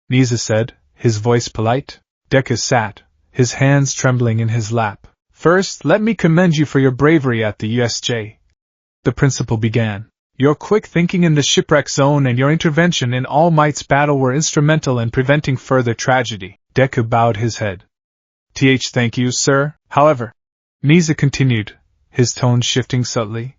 Niza said, his voice polite. Deku sat, his hands trembling in his lap. First, let me commend you for your bravery at the USJ. The principal began. Your quick thinking in the shipwreck zone and your intervention in All Might's battle were instrumental in preventing further tragedy. Deku bowed his head. Thank you, sir. However, Niza continued, his tone shifting subtly.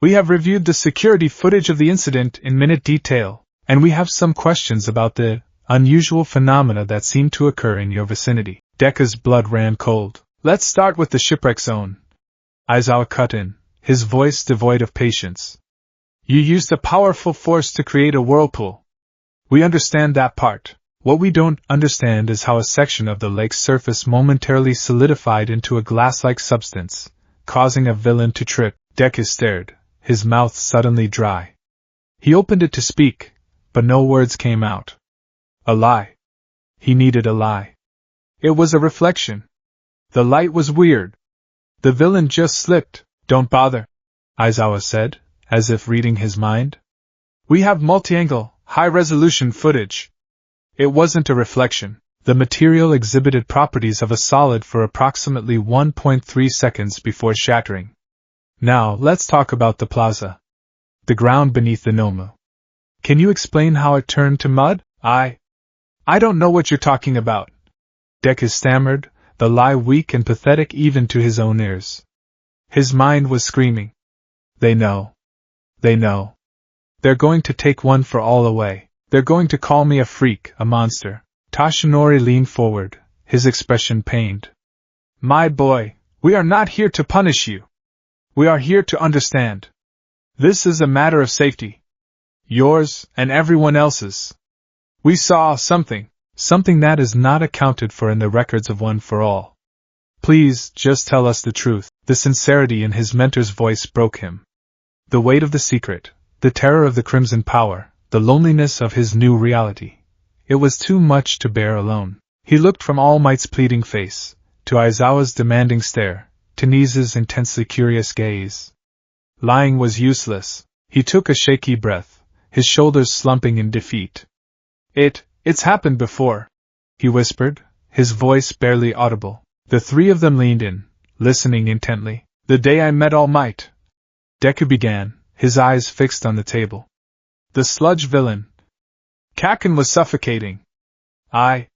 We have reviewed the security footage of the incident in minute detail, and we have some questions about the unusual phenomena that seem to occur in your vicinity. Deku's blood ran cold. Let's start with the shipwreck zone. Aizawa cut in, his voice devoid of patience. You used a powerful force to create a whirlpool. We understand that part. What we don't understand is how a section of the lake's surface momentarily solidified into a glass-like substance, causing a villain to trip. Deku stared, his mouth suddenly dry. He opened it to speak, but no words came out. A lie. He needed a lie. It was a reflection. The light was weird. The villain just slipped. Don't bother, Aizawa said, as if reading his mind. We have multi-angle, high-resolution footage. It wasn't a reflection. The material exhibited properties of a solid for approximately 1.3 seconds before shattering. Now, let's talk about the plaza. The ground beneath the Nomu. Can you explain how it turned to mud? I don't know what you're talking about. Deku stammered, the lie weak and pathetic even to his own ears. His mind was screaming. They know. They know. They're going to take one for all away. They're going to call me a freak, a monster. Toshinori leaned forward, his expression pained. My boy, We are not here to punish you. We are here to understand. This is a matter of safety. Yours and everyone else's. We saw something that is not accounted for in the records of One for All. Please, just tell us the truth. The sincerity in his mentor's voice broke him. The weight of the secret, the terror of the crimson power, the loneliness of his new reality. It was too much to bear alone. He looked from All Might's pleading face, to Aizawa's demanding stare, to Nisa's intensely curious gaze. Lying was useless. He took a shaky breath, his shoulders slumping in defeat. It's happened before, he whispered, his voice barely audible. The three of them leaned in, listening intently. The day I met All Might, Deku began, his eyes fixed on the table. The sludge villain. Kaken was suffocating. I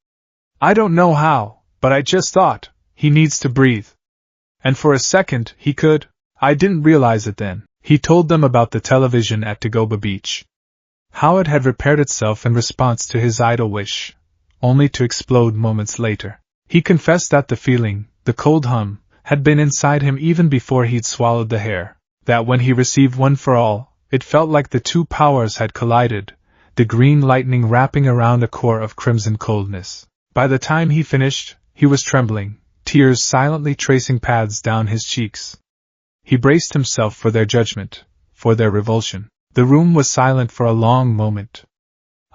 don't know how, but I just thought, he needs to breathe. And for a second, he could. I didn't realize it then. He told them about the television at Dagoba Beach. How it had repaired itself in response to his idle wish, only to explode moments later. He confessed that the feeling, the cold hum, had been inside him even before he'd swallowed the hair. That when he received One for All, it felt like the two powers had collided, the green lightning wrapping around a core of crimson coldness. By the time he finished, he was trembling, tears silently tracing paths down his cheeks. He braced himself for their judgment, for their revulsion. The room was silent for a long moment.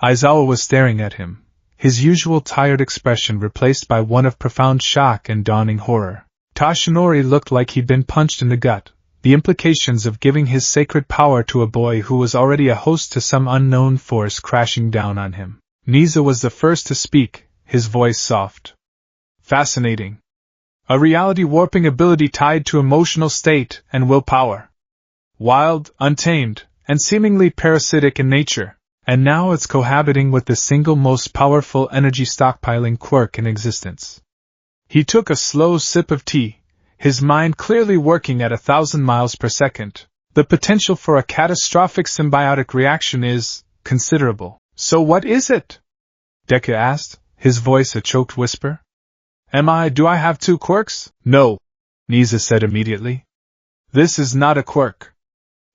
Aizawa was staring at him, his usual tired expression replaced by one of profound shock and dawning horror. Tashinori looked like he'd been punched in the gut, the implications of giving his sacred power to a boy who was already a host to some unknown force crashing down on him. Nisa was the first to speak, his voice soft. Fascinating. A reality warping ability tied to emotional state and willpower. Wild, untamed, and seemingly parasitic in nature, and now it's cohabiting with the single most powerful energy stockpiling quirk in existence. He took a slow sip of tea, his mind clearly working at 1,000 miles per second. The potential for a catastrophic symbiotic reaction is considerable. So what is it? Deku asked, his voice a choked whisper. Do I have two quirks? No, Nisa said immediately. This is not a quirk.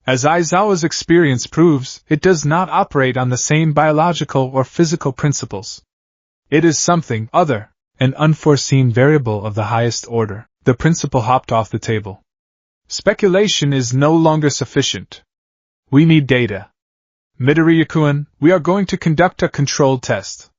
As Aizawa's experience proves, it does not operate on the same biological or physical principles. It is something other, an unforeseen variable of the highest order. The principal hopped off the table. Speculation is no longer sufficient. We need data. Midoriya-kun, we are going to conduct a controlled test.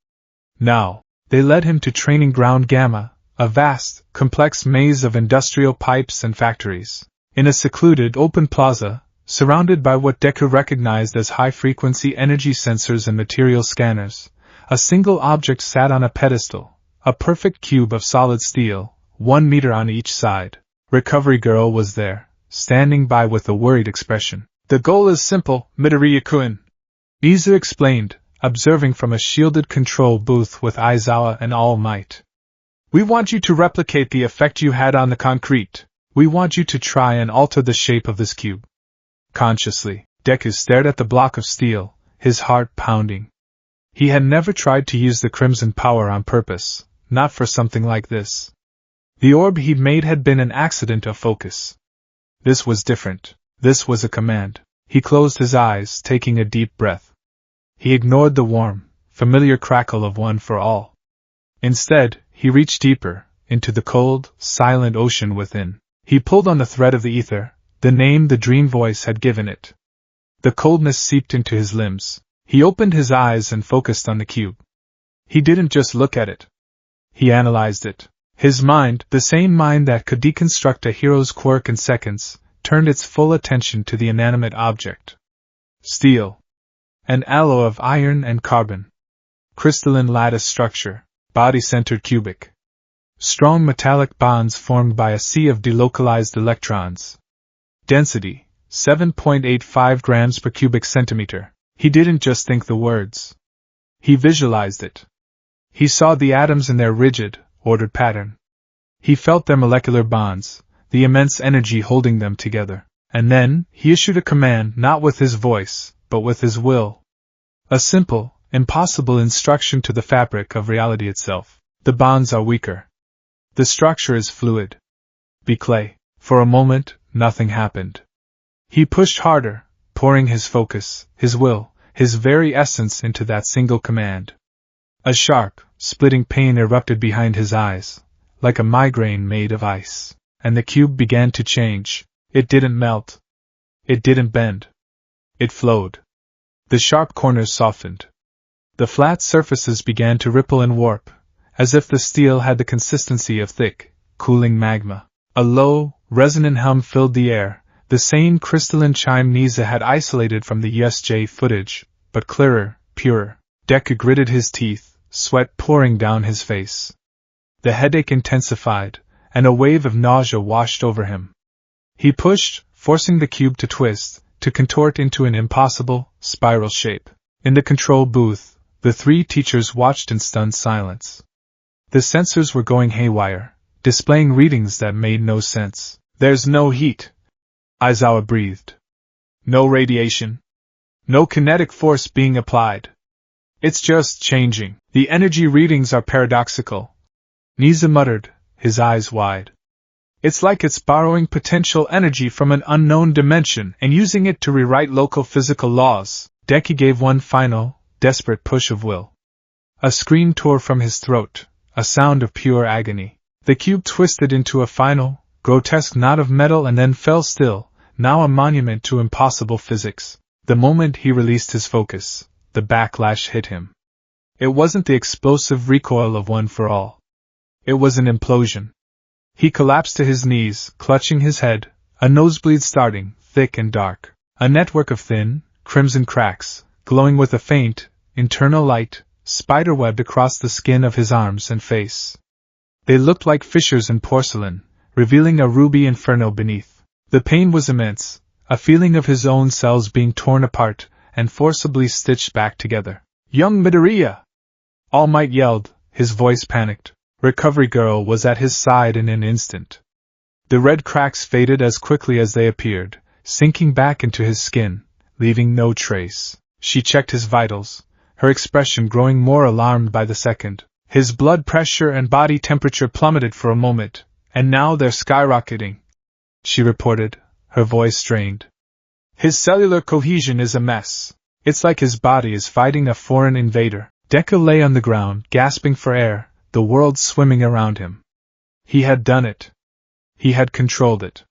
Now, they led him to Training Ground Gamma, a vast, complex maze of industrial pipes and factories. In a secluded open plaza, surrounded by what Deku recognized as high-frequency energy sensors and material scanners, a single object sat on a pedestal, a perfect cube of solid steel, 1 meter on each side. Recovery Girl was there, standing by with a worried expression. The goal is simple, Midoriya-kun, Nisa explained, observing from a shielded control booth with Aizawa and All Might. We want you to replicate the effect you had on the concrete. We want you to try and alter the shape of this cube. Consciously, Deku stared at the block of steel, his heart pounding. He had never tried to use the crimson power on purpose, not for something like this. The orb he'd made had been an accident of focus. This was different. This was a command. He closed his eyes, taking a deep breath. He ignored the warm, familiar crackle of One for All. Instead, he reached deeper, into the cold, silent ocean within. He pulled on the thread of the ether, the name the dream voice had given it. The coldness seeped into his limbs. He opened his eyes and focused on the cube. He didn't just look at it. He analyzed it. His mind, the same mind that could deconstruct a hero's quirk in seconds, turned its full attention to the inanimate object. Steel. An alloy of iron and carbon. Crystalline lattice structure, body-centered cubic. Strong metallic bonds formed by a sea of delocalized electrons. Density, 7.85 grams per cubic centimeter. He didn't just think the words. He visualized it. He saw the atoms in their rigid, ordered pattern. He felt their molecular bonds, the immense energy holding them together. And then, he issued a command not with his voice, but with his will. A simple, impossible instruction to the fabric of reality itself. The bonds are weaker. The structure is fluid. Be clay. For a moment, nothing happened. He pushed harder, pouring his focus, his will, his very essence into that single command. A sharp, splitting pain erupted behind his eyes, like a migraine made of ice, and the cube began to change. It didn't melt. It didn't bend. It flowed. The sharp corners softened. The flat surfaces began to ripple and warp, as if the steel had the consistency of thick, cooling magma. A low, resonant hum filled the air, the same crystalline chime Nisa had isolated from the ESJ footage, but clearer, purer. Deku gritted his teeth, sweat pouring down his face. The headache intensified, and a wave of nausea washed over him. He pushed, forcing the cube to twist, to contort into an impossible, spiral shape. In the control booth, the three teachers watched in stunned silence. The sensors were going haywire, displaying readings that made no sense. There's no heat, Aizawa breathed. No radiation. No kinetic force being applied. It's just changing. The energy readings are paradoxical, Nisa muttered, his eyes wide. It's like it's borrowing potential energy from an unknown dimension and using it to rewrite local physical laws. Deku gave one final, desperate push of will. A scream tore from his throat, a sound of pure agony. The cube twisted into a final, grotesque knot of metal and then fell still, now a monument to impossible physics. The moment he released his focus, the backlash hit him. It wasn't the explosive recoil of One for All. It was an implosion. He collapsed to his knees, clutching his head, a nosebleed starting, thick and dark. A network of thin, crimson cracks, glowing with a faint, internal light, spiderwebbed across the skin of his arms and face. They looked like fissures in porcelain, revealing a ruby inferno beneath. The pain was immense, a feeling of his own cells being torn apart and forcibly stitched back together. Young Midoriya! All Might yelled, his voice panicked. Recovery Girl was at his side in an instant. The red cracks faded as quickly as they appeared, sinking back into his skin, leaving no trace. She checked his vitals, her expression growing more alarmed by the second. His blood pressure and body temperature plummeted for a moment, and now they're skyrocketing, she reported, her voice strained. His cellular cohesion is a mess. It's like his body is fighting a foreign invader. Deku lay on the ground, gasping for air, the world swimming around him. He had done it. He had controlled it.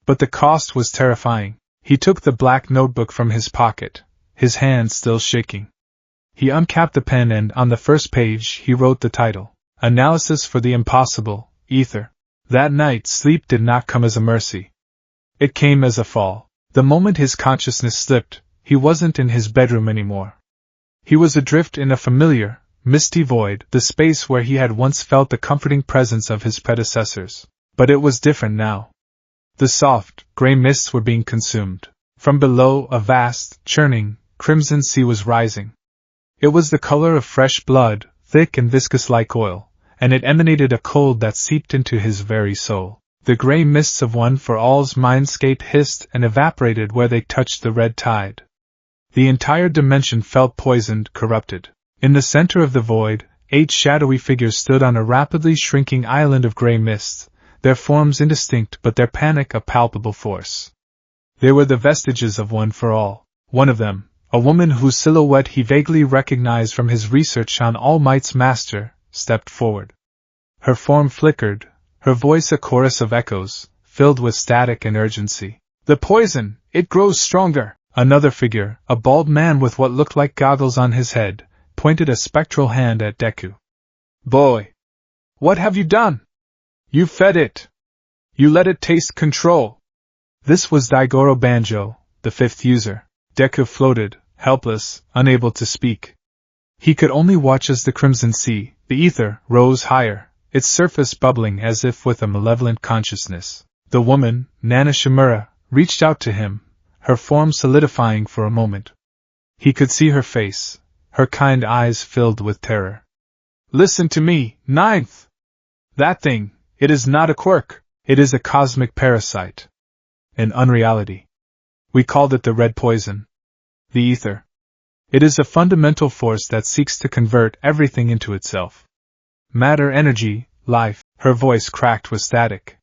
But the cost was terrifying. He took the black notebook from his pocket, his hand still shaking. He uncapped the pen and, on the first page, he wrote the title, Analysis for the Impossible, Ether. That night, sleep did not come as a mercy. It came as a fall. The moment his consciousness slipped, he wasn't in his bedroom anymore. He was adrift in a familiar, misty void, the space where he had once felt the comforting presence of his predecessors. But it was different now. The soft, gray mists were being consumed. From below, a vast, churning, crimson sea was rising. It was the color of fresh blood, thick and viscous like oil, and it emanated a cold that seeped into his very soul. The gray mists of One for All's mindscape hissed and evaporated where they touched the red tide. The entire dimension felt poisoned, corrupted. In the center of the void, 8 shadowy figures stood on a rapidly shrinking island of gray mist, their forms indistinct but their panic a palpable force. They were the vestiges of One for All. One of them, a woman whose silhouette he vaguely recognized from his research on All Might's master, stepped forward. Her form flickered, her voice a chorus of echoes, filled with static and urgency. The poison, it grows stronger. Another figure, a bald man with what looked like goggles on his head, pointed a spectral hand at Deku. Boy! What have you done? You fed it. You let it taste control. This was Daigoro Banjo, the 5th user. Deku floated, helpless, unable to speak. He could only watch as the crimson sea, the ether, rose higher, its surface bubbling as if with a malevolent consciousness. The woman, Nana Shimura, reached out to him, her form solidifying for a moment. He could see her face, her kind eyes filled with terror. Listen to me, 9th! That thing, it is not a quirk, it is a cosmic parasite. An unreality. We called it the red poison. The ether. It is a fundamental force that seeks to convert everything into itself. Matter, energy, life. Her voice cracked with static.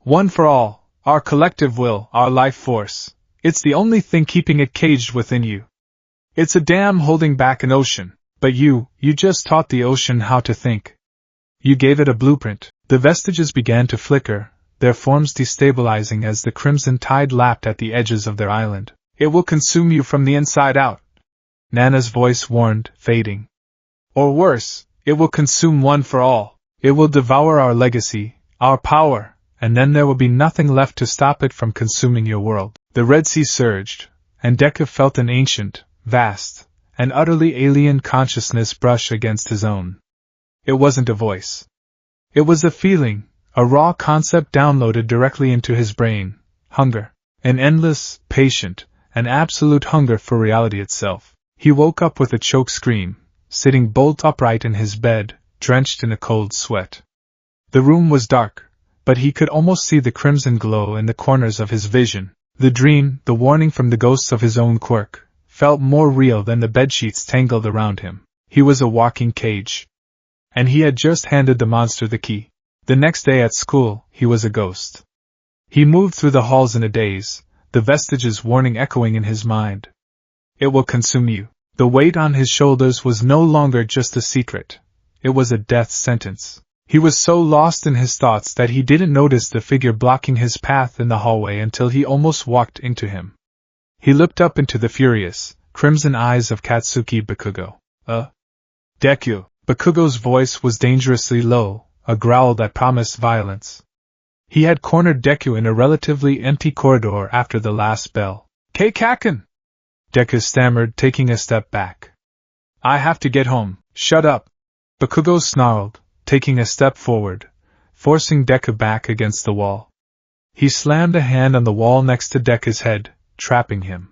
One for all, our collective will, our life force. It's the only thing keeping it caged within you. It's a dam holding back an ocean, but you just taught the ocean how to think. You gave it a blueprint. The vestiges began to flicker, their forms destabilizing as the crimson tide lapped at the edges of their island. It will consume you from the inside out, Nana's voice warned, fading. Or worse, it will consume one for all. It will devour our legacy, our power, and then there will be nothing left to stop it from consuming your world. The Red Sea surged, and Deku felt an ancient, vast, and utterly alien consciousness brush against his own. It wasn't a voice. It was a feeling, a raw concept downloaded directly into his brain: hunger. An endless, patient, and absolute hunger for reality itself. He woke up with a choked scream, sitting bolt upright in his bed, drenched in a cold sweat. The room was dark, but he could almost see the crimson glow in the corners of his vision. The dream, the warning from the ghosts of his own quirk, felt more real than the bedsheets tangled around him. He was a walking cage. And he had just handed the monster the key. The next day at school, he was a ghost. He moved through the halls in a daze, the vestiges warning echoing in his mind. It will consume you. The weight on his shoulders was no longer just a secret. It was a death sentence. He was so lost in his thoughts that he didn't notice the figure blocking his path in the hallway until he almost walked into him. He looked up into the furious, crimson eyes of Katsuki Bakugo. Deku. Bakugo's voice was dangerously low, a growl that promised violence. He had cornered Deku in a relatively empty corridor after the last bell. Kaken! Deku stammered, taking a step back. I have to get home. Shut up! Bakugo snarled, taking a step forward, forcing Deku back against the wall. He slammed a hand on the wall next to Deku's head, trapping him.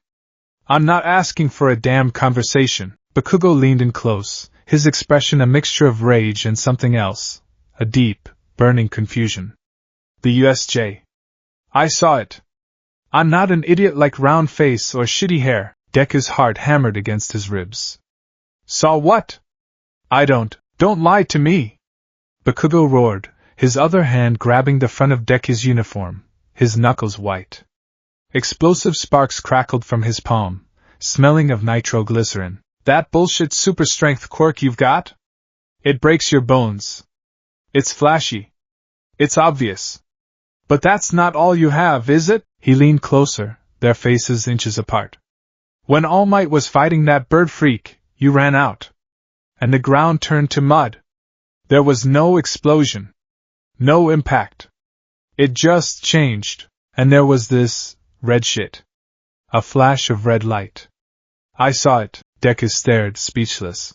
I'm not asking for a damn conversation. Bakugo leaned in close, his expression a mixture of rage and something else, a deep, burning confusion. The USJ. I saw it. I'm not an idiot like round face or shitty hair. Deku's heart hammered against his ribs. Saw what? Don't lie to me! Bakugo roared, his other hand grabbing the front of Deku's uniform, his knuckles white. Explosive sparks crackled from his palm, smelling of nitroglycerin. That bullshit super strength quirk you've got? It breaks your bones. It's flashy. It's obvious. But that's not all you have, is it? He leaned closer, their faces inches apart. When All Might was fighting that bird freak, you ran out. And the ground turned to mud. There was no explosion. No impact. It just changed. And there was this red shit. A flash of red light. I saw it. Deku stared, speechless.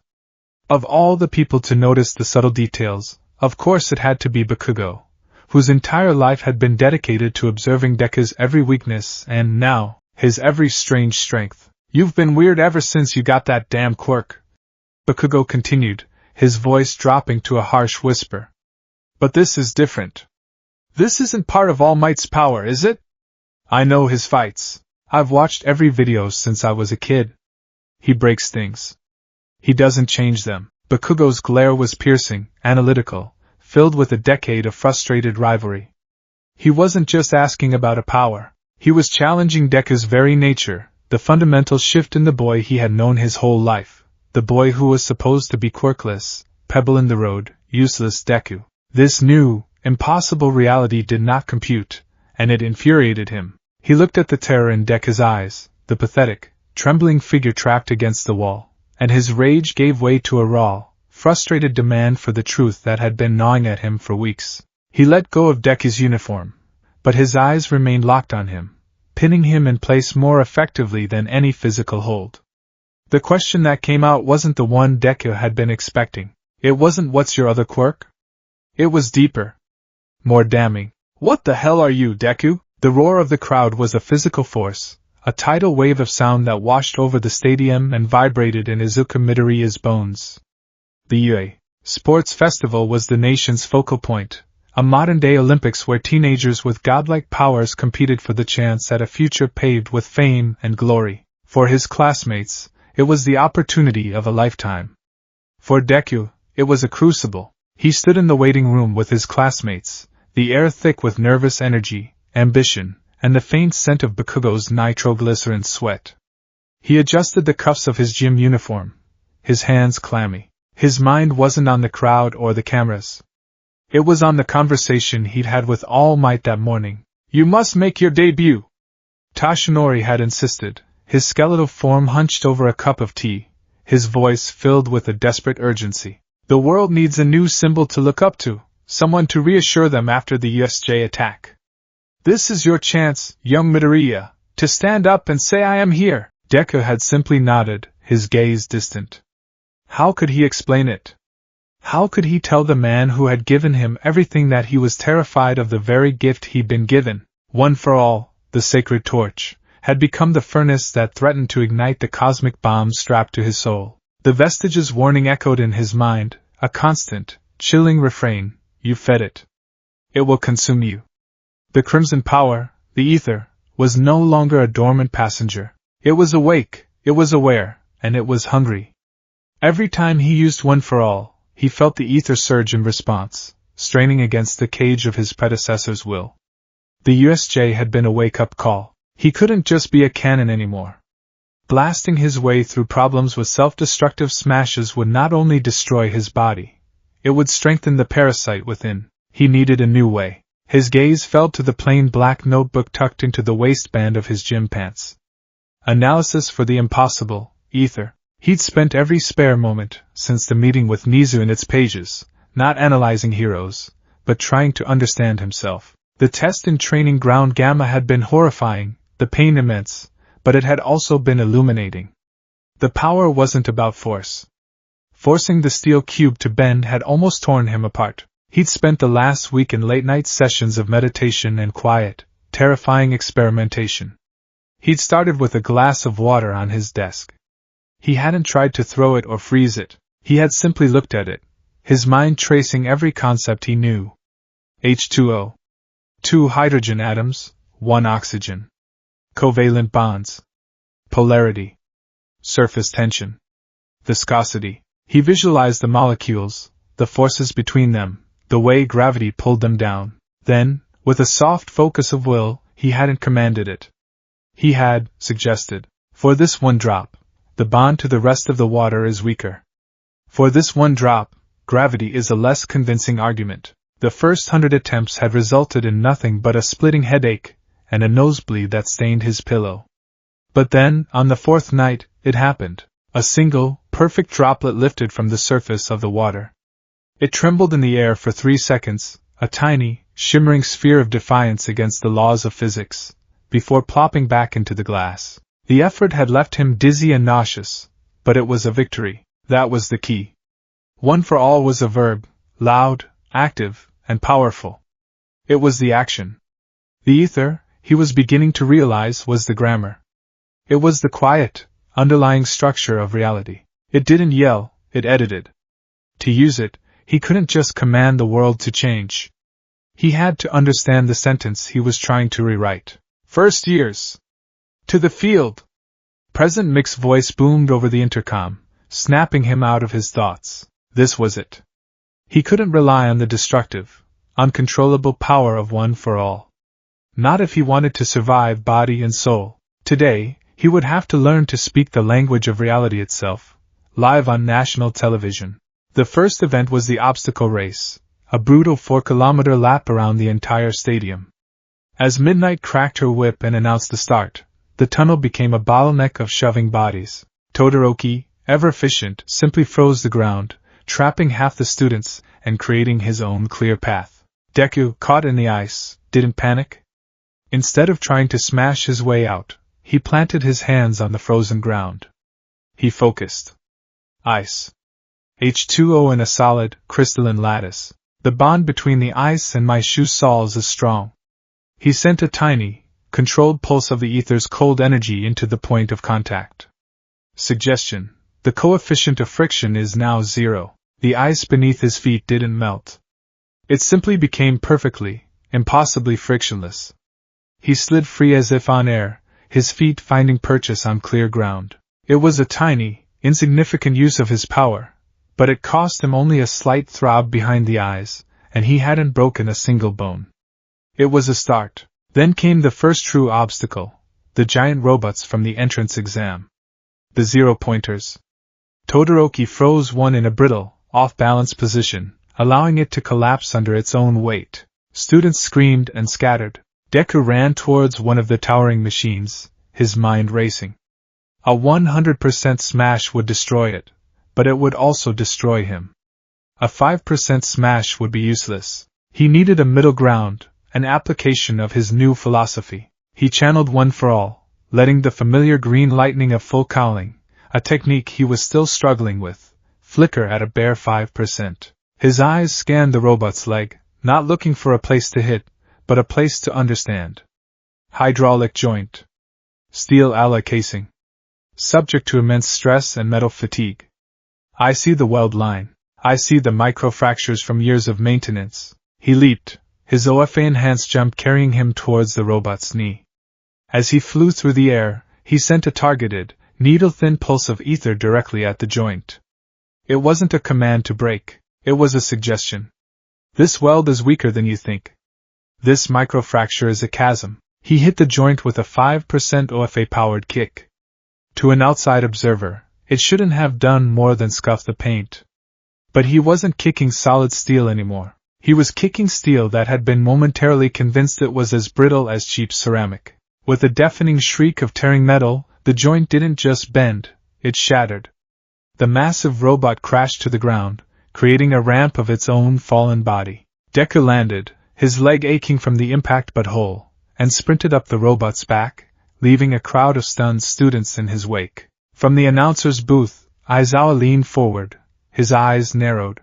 Of all the people to notice the subtle details, of course it had to be Bakugo, whose entire life had been dedicated to observing Deku's every weakness and, now, his every strange strength. You've been weird ever since you got that damn quirk, Bakugo continued, his voice dropping to a harsh whisper. But this is different. This isn't part of All Might's power, is it? I know his fights. I've watched every video since I was a kid. He breaks things. He doesn't change them. Bakugo's glare was piercing, analytical, filled with a decade of frustrated rivalry. He wasn't just asking about a power. He was challenging Deku's very nature, the fundamental shift in the boy he had known his whole life, the boy who was supposed to be quirkless, pebble in the road, useless Deku. This new, impossible reality did not compute, and it infuriated him. He looked at the terror in Deku's eyes, the pathetic, trembling figure trapped against the wall, and his rage gave way to a raw, frustrated demand for the truth that had been gnawing at him for weeks. He let go of Deku's uniform, but his eyes remained locked on him, pinning him in place more effectively than any physical hold. The question that came out wasn't the one Deku had been expecting. It wasn't "What's your other quirk?" It was deeper, more damning. What the hell are you, Deku? The roar of the crowd was a physical force, a tidal wave of sound that washed over the stadium and vibrated in Izuku Midoriya's bones. The UA Sports Festival was the nation's focal point, a modern-day Olympics where teenagers with godlike powers competed for the chance at a future paved with fame and glory. For his classmates, it was the opportunity of a lifetime. For Deku, it was a crucible. He stood in the waiting room with his classmates, the air thick with nervous energy, ambition, and the faint scent of Bakugo's nitroglycerin sweat. He adjusted the cuffs of his gym uniform, his hands clammy. His mind wasn't on the crowd or the cameras. It was on the conversation he'd had with All Might that morning. "You must make your debut," Tashinori had insisted, his skeletal form hunched over a cup of tea, his voice filled with a desperate urgency. "The world needs a new symbol to look up to, someone to reassure them after the USJ attack. This is your chance, young Midoriya, to stand up and say I am here." Deku had simply nodded, his gaze distant. How could he explain it? How could he tell the man who had given him everything that he was terrified of the very gift he'd been given? One for all, the sacred torch, had become the furnace that threatened to ignite the cosmic bomb strapped to his soul. The vestige's warning echoed in his mind, a constant, chilling refrain: "You fed it. It will consume you." The crimson power, the ether, was no longer a dormant passenger. It was awake, it was aware, and it was hungry. Every time he used One for All, he felt the ether surge in response, straining against the cage of his predecessor's will. The USJ had been a wake-up call. He couldn't just be a cannon anymore. Blasting his way through problems with self-destructive smashes would not only destroy his body, it would strengthen the parasite within. He needed a new way. His gaze fell to the plain black notebook tucked into the waistband of his gym pants. Analysis for the impossible, ether. He'd spent every spare moment, since the meeting with Nizu in its pages, not analyzing heroes, but trying to understand himself. The test in training ground gamma had been horrifying, the pain immense, but it had also been illuminating. The power wasn't about force. Forcing the steel cube to bend had almost torn him apart. He'd spent the last week in late-night sessions of meditation and quiet, terrifying experimentation. He'd started with a glass of water on his desk. He hadn't tried to throw it or freeze it. He had simply looked at it, his mind tracing every concept he knew. H2O. 2 hydrogen atoms, 1 oxygen. Covalent bonds. Polarity. Surface tension. Viscosity. He visualized the molecules, the forces between them, the way gravity pulled them down. Then, with a soft focus of will, he hadn't commanded it. He had suggested, "For this one drop, the bond to the rest of the water is weaker. For this one drop, gravity is a less convincing argument." The first 100 attempts had resulted in nothing but a splitting headache, and a nosebleed that stained his pillow. But then, on the 4th night, it happened. A single, perfect droplet lifted from the surface of the water. It trembled in the air for 3 seconds, a tiny, shimmering sphere of defiance against the laws of physics, before plopping back into the glass. The effort had left him dizzy and nauseous, but it was a victory. That was the key. One for all was a verb, loud, active, and powerful. It was the action. The ether, he was beginning to realize, was the grammar. It was the quiet, underlying structure of reality. It didn't yell, it edited. To use it, he couldn't just command the world to change. He had to understand the sentence he was trying to rewrite. "First years. To the field!" President Mick's voice boomed over the intercom, snapping him out of his thoughts. This was it. He couldn't rely on the destructive, uncontrollable power of One for All. Not if he wanted to survive body and soul. Today, he would have to learn to speak the language of reality itself, live on national television. The first event was the obstacle race, a brutal 4-kilometer lap around the entire stadium. As Midnight cracked her whip and announced the start, the tunnel became a bottleneck of shoving bodies. Todoroki, ever efficient, simply froze the ground, trapping half the students and creating his own clear path. Deku, caught in the ice, didn't panic. Instead of trying to smash his way out, he planted his hands on the frozen ground. He focused. Ice. H2O in a solid, crystalline lattice. The bond between the ice and my shoe soles is strong. He sent a tiny, controlled pulse of the ether's cold energy into the point of contact. Suggestion: the coefficient of friction is now 0. The ice beneath his feet didn't melt. It simply became perfectly, impossibly frictionless. He slid free as if on air, his feet finding purchase on clear ground. It was a tiny, insignificant use of his power, but it cost him only a slight throb behind the eyes, and he hadn't broken a single bone. It was a start. Then came the first true obstacle, the giant robots from the entrance exam. The zero-pointers. Todoroki froze one in a brittle, off-balance position, allowing it to collapse under its own weight. Students screamed and scattered. Deku ran towards one of the towering machines, his mind racing. A 100% smash would destroy it, but it would also destroy him. A 5% smash would be useless. He needed a middle ground, an application of his new philosophy. He channeled one for all, letting the familiar green lightning of full cowling, a technique he was still struggling with, flicker at a bare 5%. His eyes scanned the robot's leg, not looking for a place to hit, but a place to understand. Hydraulic joint. Steel alloy casing. Subject to immense stress and metal fatigue. I see the weld line. I see the microfractures from years of maintenance. He leaped, his OFA-enhanced jump carrying him towards the robot's knee. As he flew through the air, he sent a targeted, needle-thin pulse of ether directly at the joint. It wasn't a command to break, it was a suggestion. This weld is weaker than you think. This microfracture is a chasm. He hit the joint with a 5% OFA-powered kick. To an outside observer, it shouldn't have done more than scuff the paint. But he wasn't kicking solid steel anymore. He was kicking steel that had been momentarily convinced it was as brittle as cheap ceramic. With a deafening shriek of tearing metal, the joint didn't just bend, it shattered. The massive robot crashed to the ground, creating a ramp of its own fallen body. Deku landed, his leg aching from the impact but whole, and sprinted up the robot's back, leaving a crowd of stunned students in his wake. From the announcer's booth, Aizawa leaned forward, his eyes narrowed.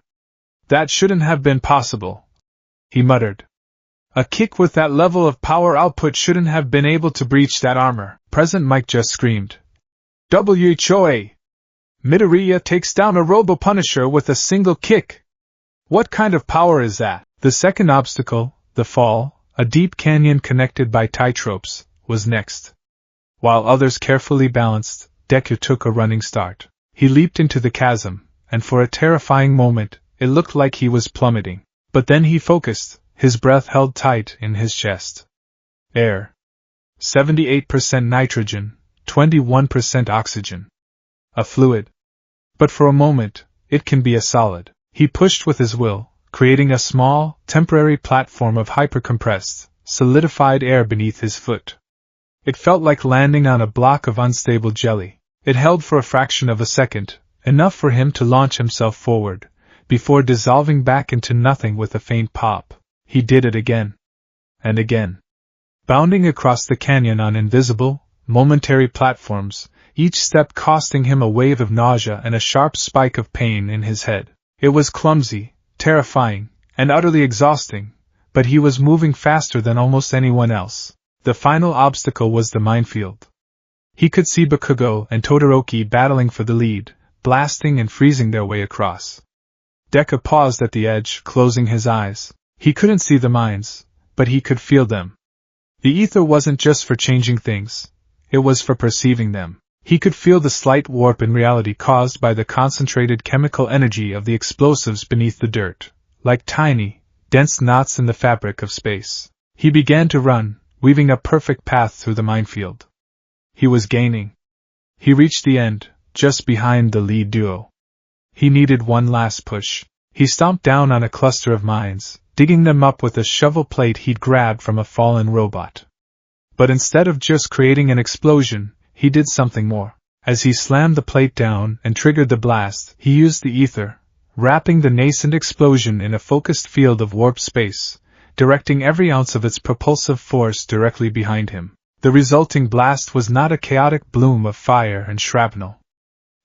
That shouldn't have been possible, he muttered. A kick with that level of power output shouldn't have been able to breach that armor. President Mike just screamed. WHOA! Midoriya takes down a Robo-Punisher with a single kick. What kind of power is that? The second obstacle, the fall, a deep canyon connected by tight ropes, was next. While others carefully balanced, Deku took a running start. He leaped into the chasm, and for a terrifying moment, it looked like he was plummeting. But then he focused, his breath held tight in his chest. Air. 78% nitrogen, 21% oxygen. A fluid. But for a moment, it can be a solid. He pushed with his will, creating a small, temporary platform of hypercompressed, solidified air beneath his foot. It felt like landing on a block of unstable jelly. It held for a fraction of a second, enough for him to launch himself forward, before dissolving back into nothing with a faint pop. He did it again. And again. Bounding across the canyon on invisible, momentary platforms, each step costing him a wave of nausea and a sharp spike of pain in his head. It was clumsy, terrifying, and utterly exhausting, but he was moving faster than almost anyone else. The final obstacle was the minefield. He could see Bakugo and Todoroki battling for the lead, blasting and freezing their way across. Deku paused at the edge, closing his eyes. He couldn't see the mines, but he could feel them. The ether wasn't just for changing things, it was for perceiving them. He could feel the slight warp in reality caused by the concentrated chemical energy of the explosives beneath the dirt, like tiny, dense knots in the fabric of space. He began to run, weaving a perfect path through the minefield. He was gaining. He reached the end, just behind the lead duo. He needed one last push. He stomped down on a cluster of mines, digging them up with a shovel plate he'd grabbed from a fallen robot. But instead of just creating an explosion, he did something more. As he slammed the plate down and triggered the blast, he used the ether, wrapping the nascent explosion in a focused field of warp space, directing every ounce of its propulsive force directly behind him. The resulting blast was not a chaotic bloom of fire and shrapnel.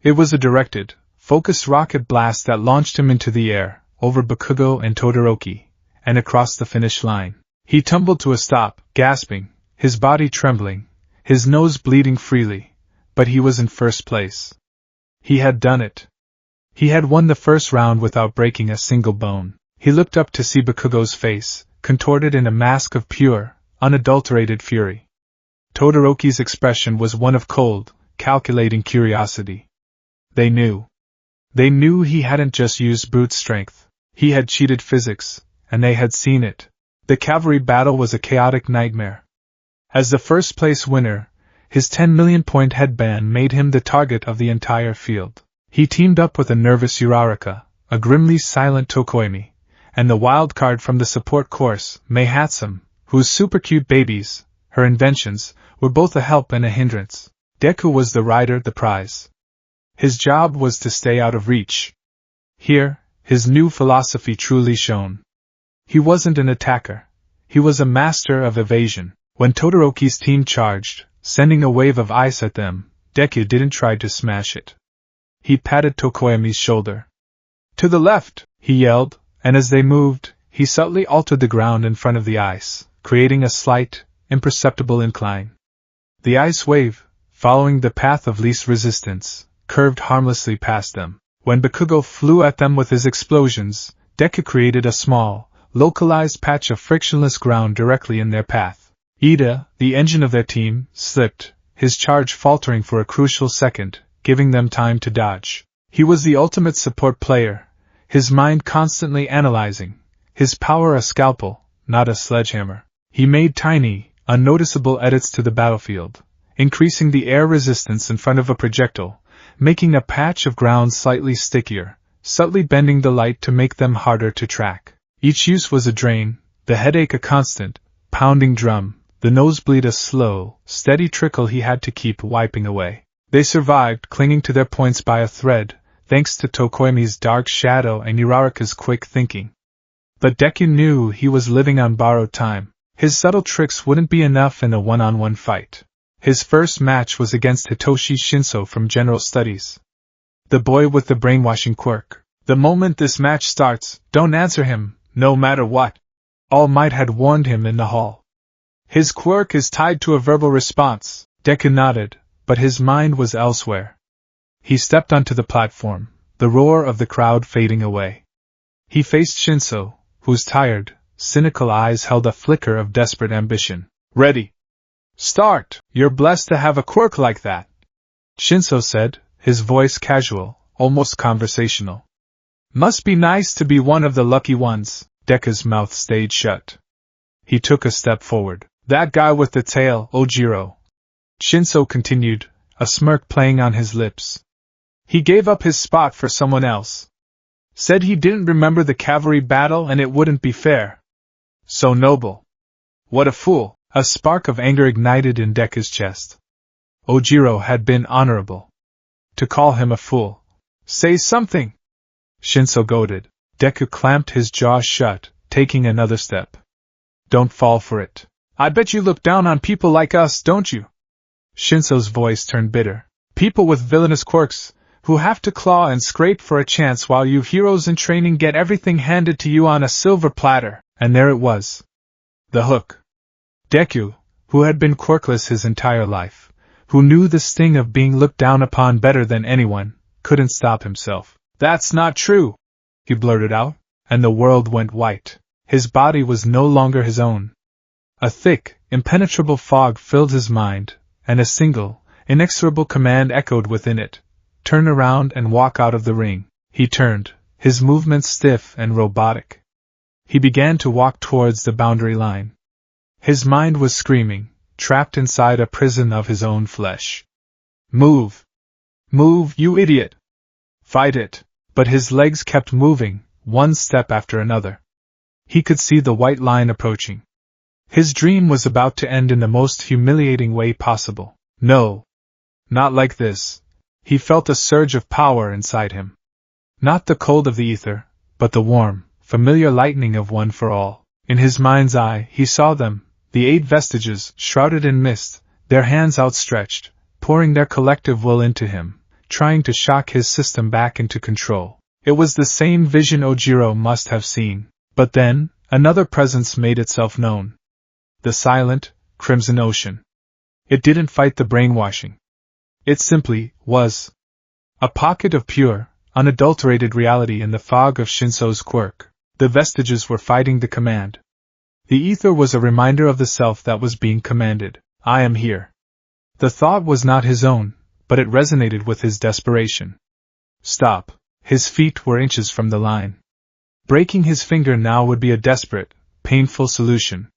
It was a directed, focused rocket blast that launched him into the air, over Bakugo and Todoroki, and across the finish line. He tumbled to a stop, gasping, his body trembling, his nose bleeding freely, but he was in first place. He had done it. He had won the first round without breaking a single bone. He looked up to see Bakugo's face, contorted in a mask of pure, unadulterated fury. Todoroki's expression was one of cold, calculating curiosity. They knew. They knew he hadn't just used brute strength. He had cheated physics, and they had seen it. The cavalry battle was a chaotic nightmare. As the first-place winner, his 10 million point headband made him the target of the entire field. He teamed up with a nervous Uraraka, a grimly silent Tokoimi, and the wild card from the support course, May Hatsum, whose super-cute babies, her inventions, were both a help and a hindrance. Deku was the rider, the prize. His job was to stay out of reach. Here, his new philosophy truly shone. He wasn't an attacker. He was a master of evasion. When Todoroki's team charged, sending a wave of ice at them, Deku didn't try to smash it. He patted Tokoyami's shoulder. "To the left!" he yelled, and as they moved, he subtly altered the ground in front of the ice, creating a slight, imperceptible incline. The ice wave, following the path of least resistance, curved harmlessly past them. When Bakugo flew at them with his explosions, Deku created a small, localized patch of frictionless ground directly in their path. Ida, the engine of their team, slipped, his charge faltering for a crucial second, giving them time to dodge. He was the ultimate support player, his mind constantly analyzing, his power a scalpel, not a sledgehammer. He made tiny, unnoticeable edits to the battlefield, increasing the air resistance in front of a projectile, making a patch of ground slightly stickier, subtly bending the light to make them harder to track. Each use was a drain, the headache a constant, pounding drum, the nosebleed a slow, steady trickle he had to keep wiping away. They survived, clinging to their points by a thread, thanks to Tokoyami's dark shadow and Uraraka's quick thinking. But Deku knew he was living on borrowed time. His subtle tricks wouldn't be enough in a one-on-one fight. His first match was against Hitoshi Shinso from General Studies. The boy with the brainwashing quirk. "The moment this match starts, don't answer him, no matter what," All Might had warned him in the hall. "His quirk is tied to a verbal response." Deku nodded, but his mind was elsewhere. He stepped onto the platform, the roar of the crowd fading away. He faced Shinso, whose tired, cynical eyes held a flicker of desperate ambition. "Ready. Start! You're blessed to have a quirk like that," Shinso said, his voice casual, almost conversational. "Must be nice to be one of the lucky ones." Deku's mouth stayed shut. He took a step forward. "That guy with the tail, Ojiro," Shinso continued, a smirk playing on his lips. "He gave up his spot for someone else. Said he didn't remember the cavalry battle and it wouldn't be fair. So noble. What a fool." A spark of anger ignited in Deku's chest. Ojiro had been honorable. To call him a fool. "Say something!" Shinso goaded. Deku clamped his jaw shut, taking another step. "Don't fall for it. I bet you look down on people like us, don't you?" Shinso's voice turned bitter. "People with villainous quirks, who have to claw and scrape for a chance while you heroes in training get everything handed to you on a silver platter." And there it was. The hook. Deku, who had been quirkless his entire life, who knew the sting of being looked down upon better than anyone, couldn't stop himself. "That's not true," he blurted out, and the world went white. His body was no longer his own. A thick, impenetrable fog filled his mind, and a single, inexorable command echoed within it. "Turn around and walk out of the ring." He turned, his movements stiff and robotic. He began to walk towards the boundary line. His mind was screaming, trapped inside a prison of his own flesh. "Move! Move, you idiot! Fight it!" But his legs kept moving, one step after another. He could see the white line approaching. His dream was about to end in the most humiliating way possible. No! Not like this. He felt a surge of power inside him. Not the cold of the ether, but the warm, familiar lightning of One for All. In his mind's eye, he saw them, the 8 vestiges, shrouded in mist, their hands outstretched, pouring their collective will into him, trying to shock his system back into control. It was the same vision Ojiro must have seen. But then, another presence made itself known. The silent, crimson ocean. It didn't fight the brainwashing. It simply was. A pocket of pure, unadulterated reality in the fog of Shinso's quirk. The vestiges were fighting the command. The ether was a reminder of the self that was being commanded. "I am here." The thought was not his own, but it resonated with his desperation. "Stop." His feet were inches from the line. Breaking his finger now would be a desperate, painful solution.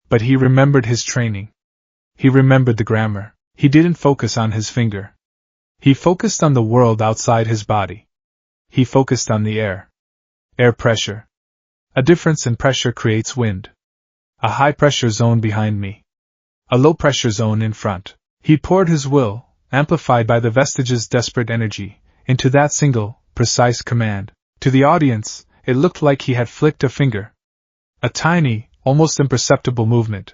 But he remembered his training. He remembered the grammar. He didn't focus on his finger. He focused on the world outside his body. He focused on the air. Air pressure. A difference in pressure creates wind. A high-pressure zone behind me. A low-pressure zone in front. He poured his will, amplified by the vestige's desperate energy, into that single, precise command. To the audience, it looked like he had flicked a finger. A tiny, almost imperceptible movement.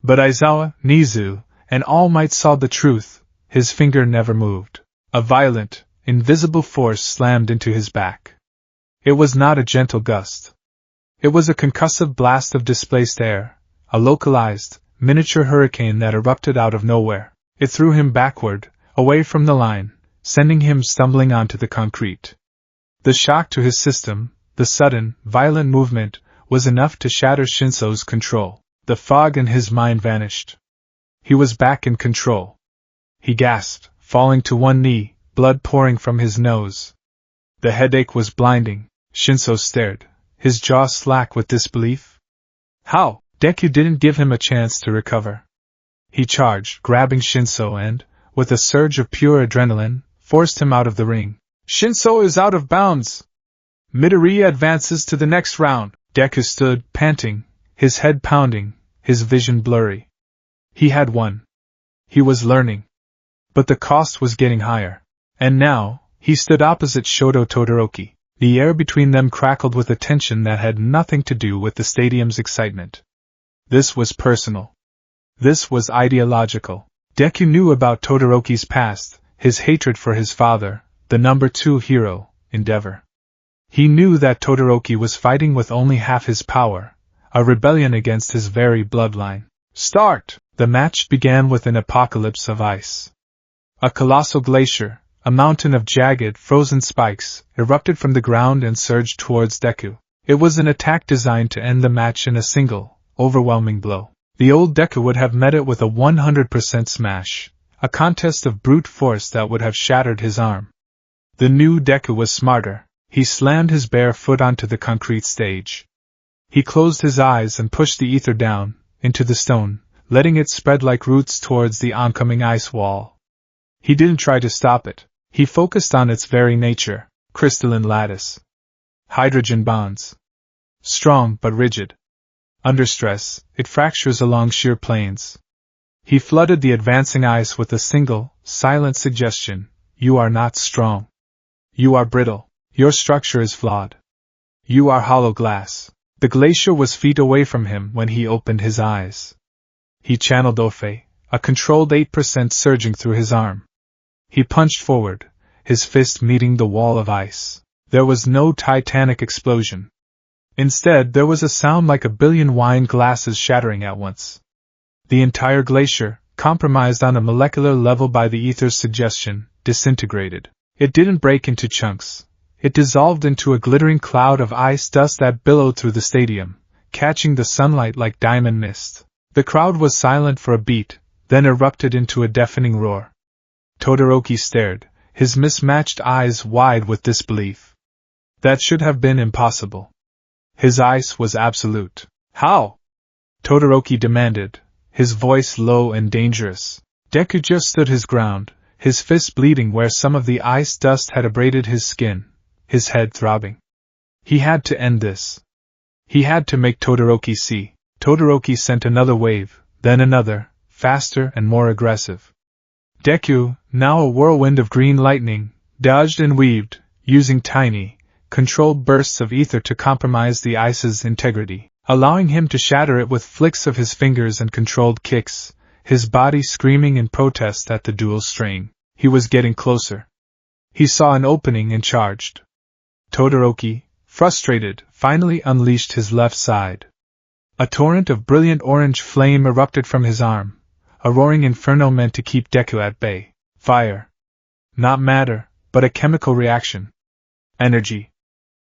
But Aizawa, Nizu, and All Might saw the truth. His finger never moved. A violent, invisible force slammed into his back. It was not a gentle gust. It was a concussive blast of displaced air, a localized, miniature hurricane that erupted out of nowhere. It threw him backward, away from the line, sending him stumbling onto the concrete. The shock to his system, the sudden, violent movement, was enough to shatter Shinso's control. The fog in his mind vanished. He was back in control. He gasped, falling to one knee, blood pouring from his nose. The headache was blinding. Shinso stared, his jaw slack with disbelief. How? Deku didn't give him a chance to recover. He charged, grabbing Shinso and, with a surge of pure adrenaline, forced him out of the ring. Shinso is out of bounds! Midoriya advances to the next round. Deku stood, panting, his head pounding, his vision blurry. He had won. He was learning. But the cost was getting higher. And now, he stood opposite Shoto Todoroki. The air between them crackled with a tension that had nothing to do with the stadium's excitement. This was personal. This was ideological. Deku knew about Todoroki's past, his hatred for his father, the number 2 hero, Endeavor. He knew that Todoroki was fighting with only half his power, a rebellion against his very bloodline. Start! The match began with an apocalypse of ice. A colossal glacier, a mountain of jagged, frozen spikes, erupted from the ground and surged towards Deku. It was an attack designed to end the match in a single, overwhelming blow. The old Deku would have met it with a 100% smash, a contest of brute force that would have shattered his arm. The new Deku was smarter. He slammed his bare foot onto the concrete stage. He closed his eyes and pushed the ether down, into the stone, letting it spread like roots towards the oncoming ice wall. He didn't try to stop it. He focused on its very nature, crystalline lattice. Hydrogen bonds. Strong but rigid. Under stress, it fractures along sheer planes. He flooded the advancing ice with a single, silent suggestion: you are not strong. You are brittle. Your structure is flawed. You are hollow glass. The glacier was feet away from him when he opened his eyes. He channeled Ofe, a controlled 8% surging through his arm. He punched forward, his fist meeting the wall of ice. There was no titanic explosion. Instead, there was a sound like a billion wine glasses shattering at once. The entire glacier, compromised on a molecular level by the ether's suggestion, disintegrated. It didn't break into chunks. It dissolved into a glittering cloud of ice dust that billowed through the stadium, catching the sunlight like diamond mist. The crowd was silent for a beat, then erupted into a deafening roar. Todoroki stared, his mismatched eyes wide with disbelief. That should have been impossible. His ice was absolute. How? Todoroki demanded, his voice low and dangerous. Deku just stood his ground, his fists bleeding where some of the ice dust had abraded his skin, his head throbbing. He had to end this. He had to make Todoroki see. Todoroki sent another wave, then another, faster and more aggressive. Deku, now a whirlwind of green lightning, dodged and weaved, using tiny, controlled bursts of ether to compromise the ice's integrity, allowing him to shatter it with flicks of his fingers and controlled kicks, his body screaming in protest at the dual strain. He was getting closer. He saw an opening and charged. Todoroki, frustrated, finally unleashed his left side. A torrent of brilliant orange flame erupted from his arm, a roaring inferno meant to keep Deku at bay. Fire. Not matter, but a chemical reaction. Energy.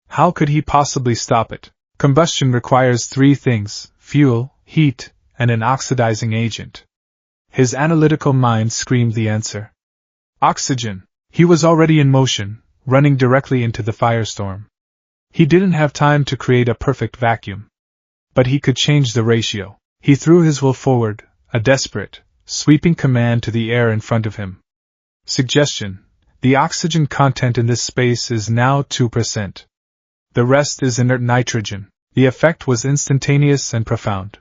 How could he possibly stop it? Combustion requires 3 things: fuel, heat, and an oxidizing agent. His analytical mind screamed the answer. Oxygen. He was already in motion, running directly into the firestorm. He didn't have time to create a perfect vacuum. But he could change the ratio. He threw his will forward, a desperate, sweeping command to the air in front of him. Suggestion: the oxygen content in this space is now 2%. The rest is inert nitrogen. The effect was instantaneous and profound.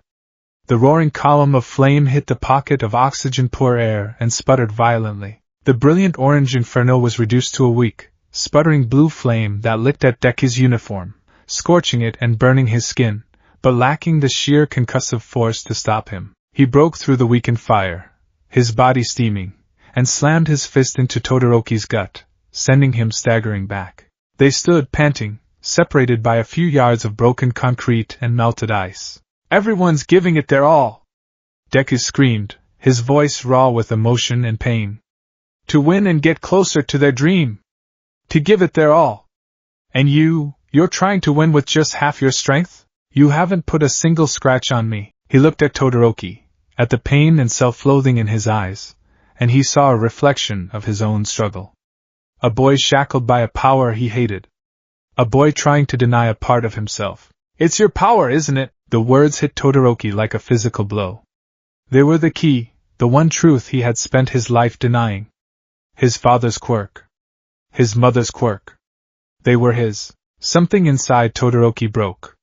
The roaring column of flame hit the pocket of oxygen-poor air and sputtered violently. The brilliant orange inferno was reduced to a weak, sputtering blue flame that licked at Deku's uniform, scorching it and burning his skin, but lacking the sheer concussive force to stop him. He broke through the weakened fire, his body steaming, and slammed his fist into Todoroki's gut, sending him staggering back. They stood panting, separated by a few yards of broken concrete and melted ice. "Everyone's giving it their all!" Deku screamed, his voice raw with emotion and pain. "To win and get closer to their dream! To give it their all! And you're trying to win with just half your strength? You haven't put a single scratch on me." He looked at Todoroki, at the pain and self-loathing in his eyes, and he saw a reflection of his own struggle. A boy shackled by a power he hated. A boy trying to deny a part of himself. "It's your power, isn't it?" The words hit Todoroki like a physical blow. They were the key, the one truth he had spent his life denying. His father's quirk. His mother's quirk. They were his. Something inside Todoroki broke.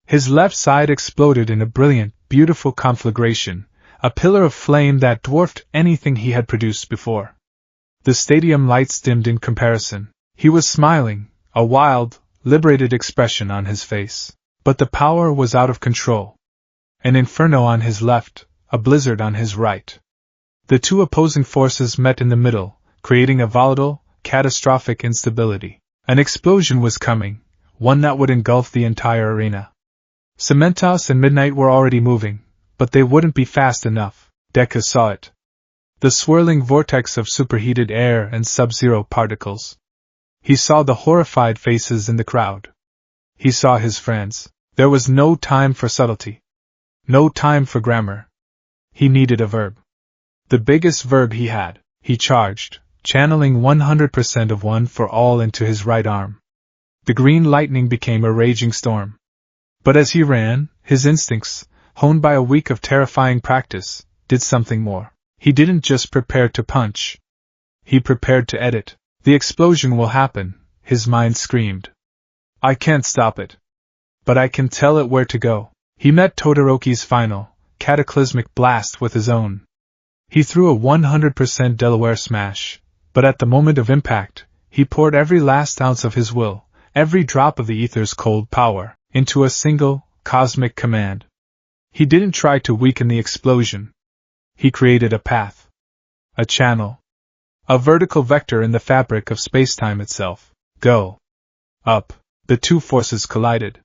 His left side exploded in a brilliant, beautiful conflagration, a pillar of flame that dwarfed anything he had produced before. The stadium lights dimmed in comparison. He was smiling, a wild, liberated expression on his face. But the power was out of control. An inferno on his left, a blizzard on his right. The two opposing forces met in the middle, creating a volatile, catastrophic instability. An explosion was coming, one that would engulf the entire arena. Cementos and Midnight were already moving, but they wouldn't be fast enough. Deku saw it. The swirling vortex of superheated air and sub-zero particles. He saw the horrified faces in the crowd. He saw his friends. There was no time for subtlety. No time for grammar. He needed a verb. The biggest verb he had. He charged, channeling 100% of One for All into his right arm. The green lightning became a raging storm. But as he ran, his instincts, honed by a week of terrifying practice, did something more. He didn't just prepare to punch. He prepared to edit. The explosion will happen, his mind screamed. I can't stop it. But I can tell it where to go. He met Todoroki's final, cataclysmic blast with his own. He threw a 100% Delaware smash, but at the moment of impact, he poured every last ounce of his will, every drop of the ether's cold power, into a single, cosmic command. He didn't try to weaken the explosion. He created a path. A channel. A vertical vector in the fabric of spacetime itself. Go. Up. The two forces collided.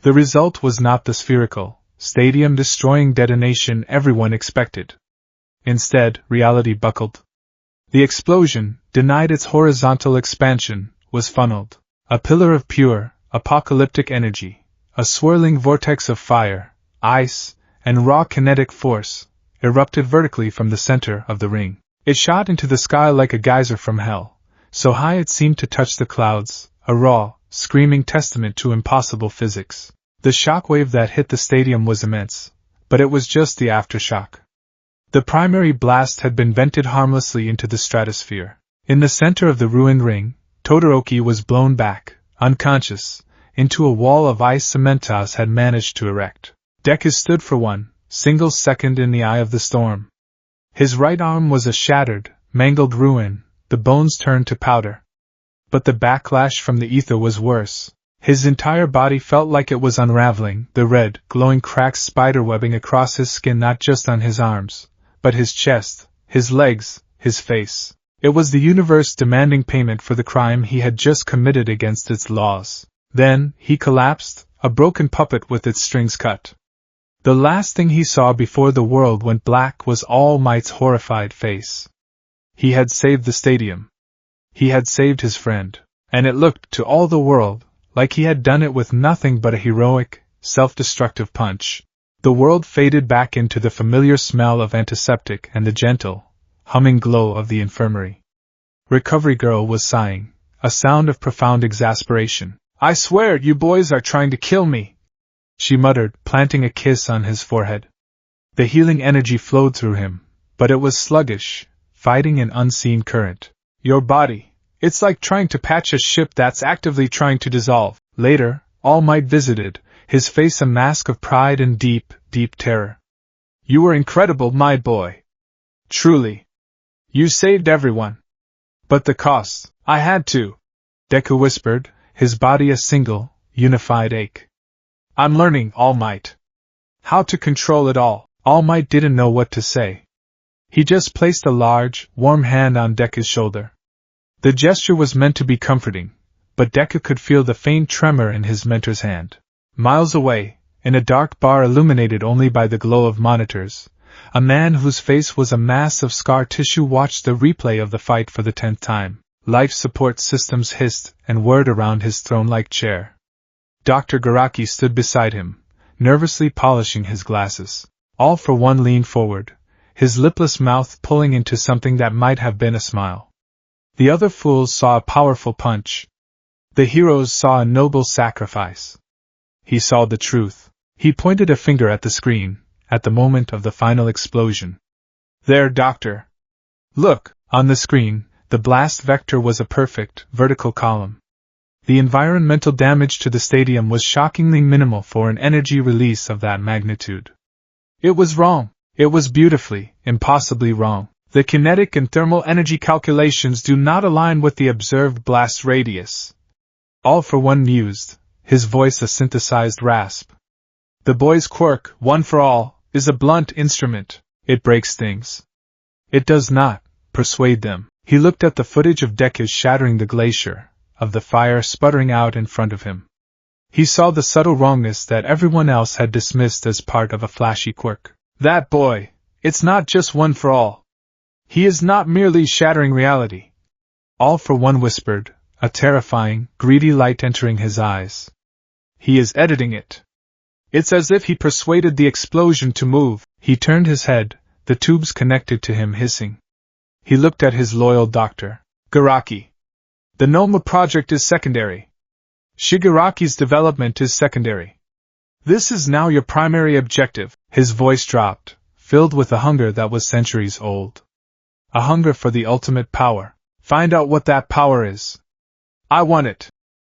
The result was not the spherical, stadium-destroying detonation everyone expected. Instead, reality buckled. The explosion, denied its horizontal expansion, was funneled. A pillar of pure, apocalyptic energy, a swirling vortex of fire, ice, and raw kinetic force, erupted vertically from the center of the ring. It shot into the sky like a geyser from hell, so high it seemed to touch the clouds, a raw, screaming testament to impossible physics. The shockwave that hit the stadium was immense, but it was just the aftershock. The primary blast had been vented harmlessly into the stratosphere. In the center of the ruined ring, Todoroki was blown back, unconscious, into a wall of ice Cementos had managed to erect. Deku stood for one single second in the eye of the storm. His right arm was a shattered, mangled ruin, the bones turned to powder. But the backlash from the ether was worse. His entire body felt like it was unraveling, the red, glowing cracks spiderwebbing across his skin, not just on his arms, but his chest, his legs, his face. It was the universe demanding payment for the crime he had just committed against its laws. Then, he collapsed, a broken puppet with its strings cut. The last thing he saw before the world went black was All Might's horrified face. He had saved the stadium. He had saved his friend, and it looked to all the world like he had done it with nothing but a heroic, self-destructive punch. The world faded back into the familiar smell of antiseptic and the gentle, humming glow of the infirmary. Recovery Girl was sighing, a sound of profound exasperation. I swear you boys are trying to kill me, she muttered, planting a kiss on his forehead. The healing energy flowed through him, but it was sluggish, fighting an unseen current. Your body, it's like trying to patch a ship that's actively trying to dissolve. Later, All Might visited, his face a mask of pride and deep, deep terror. You were incredible, my boy. Truly. You saved everyone. But the cost, I had to, Deku whispered, his body a single, unified ache. I'm learning, All Might. How to control it all. All Might didn't know what to say. He just placed a large, warm hand on Deku's shoulder. The gesture was meant to be comforting, but Deku could feel the faint tremor in his mentor's hand. Miles away, in a dark bar illuminated only by the glow of monitors, a man whose face was a mass of scar tissue watched the replay of the fight for the 10th time. Life support systems hissed and whirred around his throne-like chair. Dr. Garaki stood beside him, nervously polishing his glasses. All for One leaned forward, his lipless mouth pulling into something that might have been a smile. The other fools saw a powerful punch. The heroes saw a noble sacrifice. He saw the truth. He pointed a finger at the screen, at the moment of the final explosion. There, Doctor. Look, on the screen, the blast vector was a perfect, vertical column. The environmental damage to the stadium was shockingly minimal for an energy release of that magnitude. It was wrong. It was beautifully, impossibly wrong. The kinetic and thermal energy calculations do not align with the observed blast radius. All for One mused, his voice a synthesized rasp. The boy's quirk, One for All, is a blunt instrument. It breaks things. It does not persuade them. He looked at the footage of Deku shattering the glacier, of the fire sputtering out in front of him. He saw the subtle wrongness that everyone else had dismissed as part of a flashy quirk. That boy, it's not just One for All. He is not merely shattering reality. All for One whispered, a terrifying, greedy light entering his eyes. He is editing it. It's as if he persuaded the explosion to move. He turned his head, the tubes connected to him hissing. He looked at his loyal doctor. Garaki. The Noma project is secondary. Shigaraki's development is secondary. This is now your primary objective. His voice dropped, filled with a hunger that was centuries old. A hunger for the ultimate power. Find out what that power is. I want it.